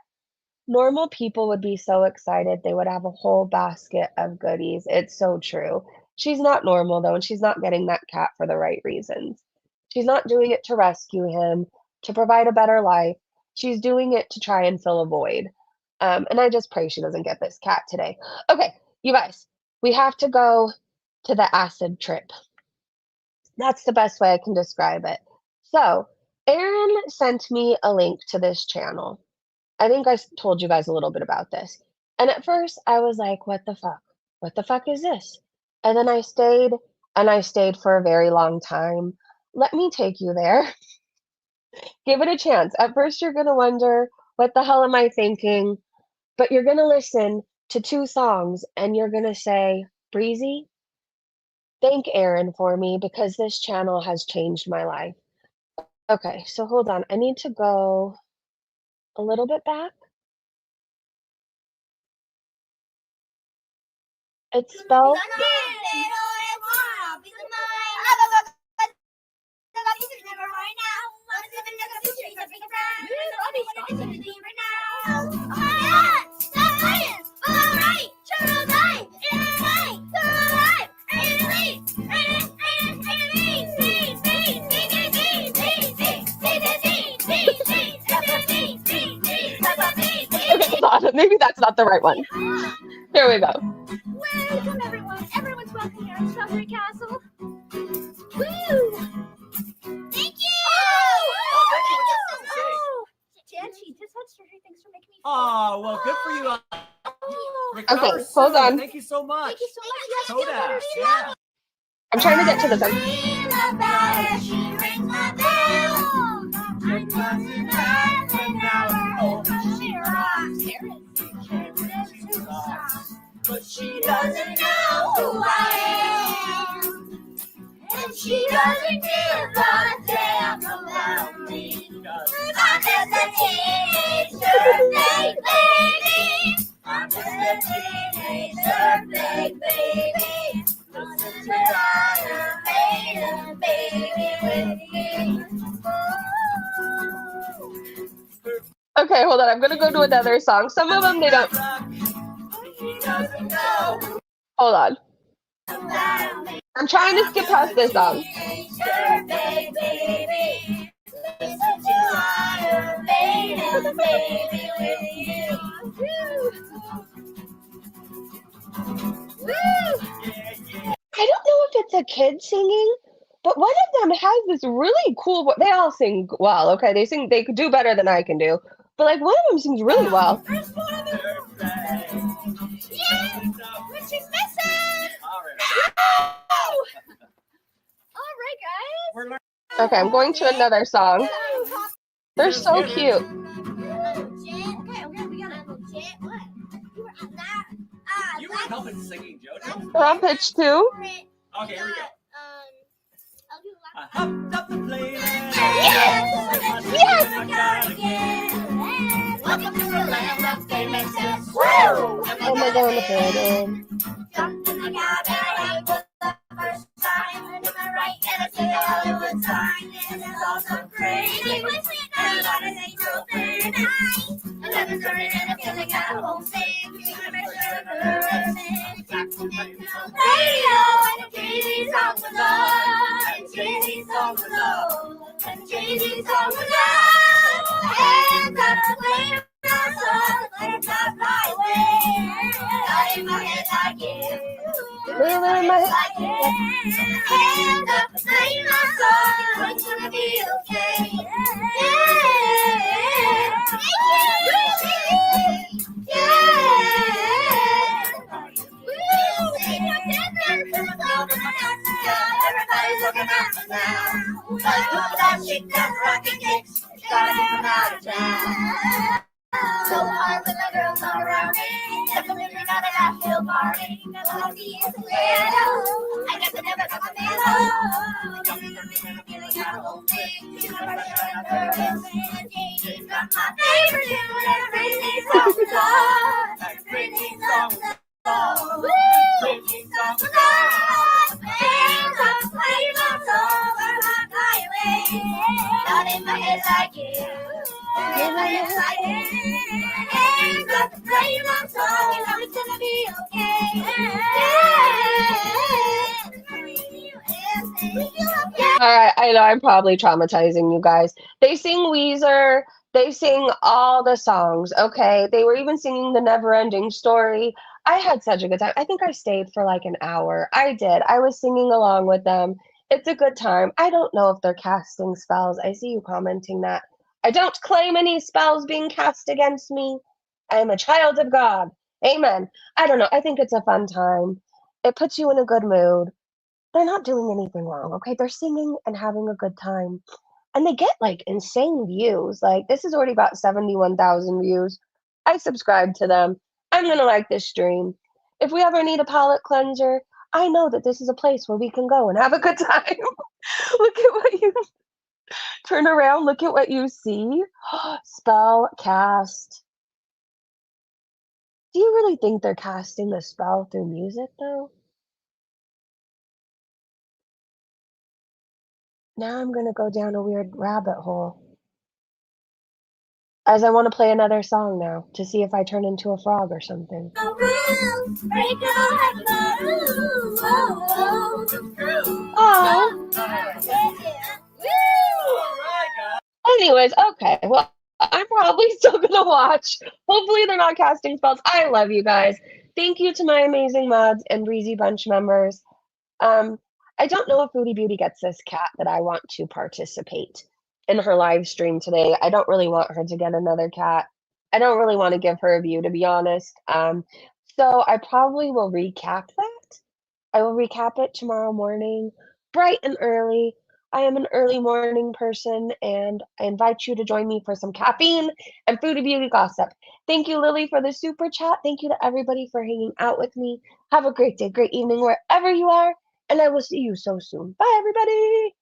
Normal people would be so excited. They would have a whole basket of goodies. It's so true. She's not normal, though, and she's not getting that cat for the right reasons. She's not doing it to rescue him, to provide a better life. She's doing it to try and fill a void. And I just pray she doesn't get this cat today. Okay, you guys, we have to go to the acid trip. That's the best way I can describe it. So, Aaron sent me a link to this channel. I think I told you guys a little bit about this. And at first, I was like, what the fuck? What the fuck is this? And then I stayed, and I stayed for a very long time. Let me take you there. Give it a chance. At first, you're gonna wonder, "What the hell am I thinking?" But you're gonna listen to 2 songs, and you're gonna say, "Breezy, thank Aaron for me because this channel has changed my life." Okay, so hold on. I need to go a little bit back. It's spelled okay, hold on. Maybe that's not the right one. Here we go. Welcome everyone. Everyone's welcome here at Strawberry Castle. Woo! Thank you! Jen, she just touched her. Thanks for making me feel. Oh, well, good for you. Okay, Recover hold soon. on. Thank you so much. Thank you so much. Yes, feel better Kodak, soon. yeah. I'm trying to get to the song. Ring the bell, she rings the bell. I'm buzzing up an hour old. She rocks. But she doesn't know who I am. And she doesn't give a damn about me. I'm just a teenage dirtbag baby. I'm just a teenage dirtbag baby. Listen to Iron Maiden, baby, with you. Okay, hold on. I'm gonna go to another song. Some of them they don't. She doesn't know Hold on. about me. I'm trying to skip past this song. Dirtbag baby. Listen to Iron Maiden, baby, with you. Woo! I don't know if it's a kid singing, but one of them has this really cool they all sing well, okay? They could do better than I can do. But like one of them sings really well. There's one of them. Yeah! When she's missing! All right, guys. We're learning. Okay, I'm going to another song. They're so cute. Okay, we got a little jet. What? You were at that. You were helping singing, Jody. We're on pitch 2. Okay, here we go. I'll do the I hopped up the plane. Yes! Welcome to the land of famous success. Oh my god, Jumped in the cab and I for the first time. And to my right, and I see the Hollywood sign. And it's all so crazy. Everybody's ain't so very nice. 11:30 and I'm feeling at home sick. Radio and the Jay-Z song was on. And Jay-Z song was on. And Jay-Z song was on. And the plane was on. Let's not fly away. Got in my head like it. Really in my head. Like it. And the plane was on. It's gonna be okay. Everybody's looking at me now. That chick does rockin' kicks. Gotta get them out of town. So hard with the girls all around me. Definitely not a Nashville party. Never be as little. I guess I never got the mellow. I'm feeling at home thing. She's never showing nervous. She's got my favorite tune. And Britney song was on. Britney song was on. Britney song was on. And I'm playing my song. I'm not flying away. Not in my head like you. In my head like you. And got to play my song. And it's gonna be okay. Alright, I know I'm probably traumatizing you guys. They sing Weezer, they sing all the songs, okay? They were even singing The Never-Ending Story. I had such a good time. I think I stayed for like an hour. I did. I was singing along with them. It's a good time. I don't know if they're casting spells. I see you commenting that. I don't claim any spells being cast against me. I am a child of God. Amen. I don't know. I think it's a fun time. It puts you in a good mood. They're not doing anything wrong, okay? They're singing and having a good time. And they get like insane views. Like this is already about 71,000 views. I subscribe to them. I'm gonna like this stream. If we ever need a palate cleanser, I know that this is a place where we can go and have a good time. Look at what you turn around, look at what you see. Spell cast. Do you really think they're casting the spell through music though? Now I'm gonna go down a weird rabbit hole. As I want to play another song now to see if I turn into a frog or something. Oh. Anyways, okay. Well, I'm probably still gonna watch. Hopefully they're not casting spells. I love you guys. Thank you to my amazing mods and Breezy Bunch members. Um, I don't know if Foodie Beauty gets this cat that I want to participate in her live stream today. I don't really want her to get another cat. I don't really want to give her a view, to be honest. So I probably will recap that. I will recap it tomorrow morning, bright and early. I am an early morning person, and I invite you to join me for some caffeine and Foodie Beauty gossip. Thank you, Lily, for the super chat. Thank you to everybody for hanging out with me. Have a great day, great evening, wherever you are, and I will see you so soon. Bye, everybody.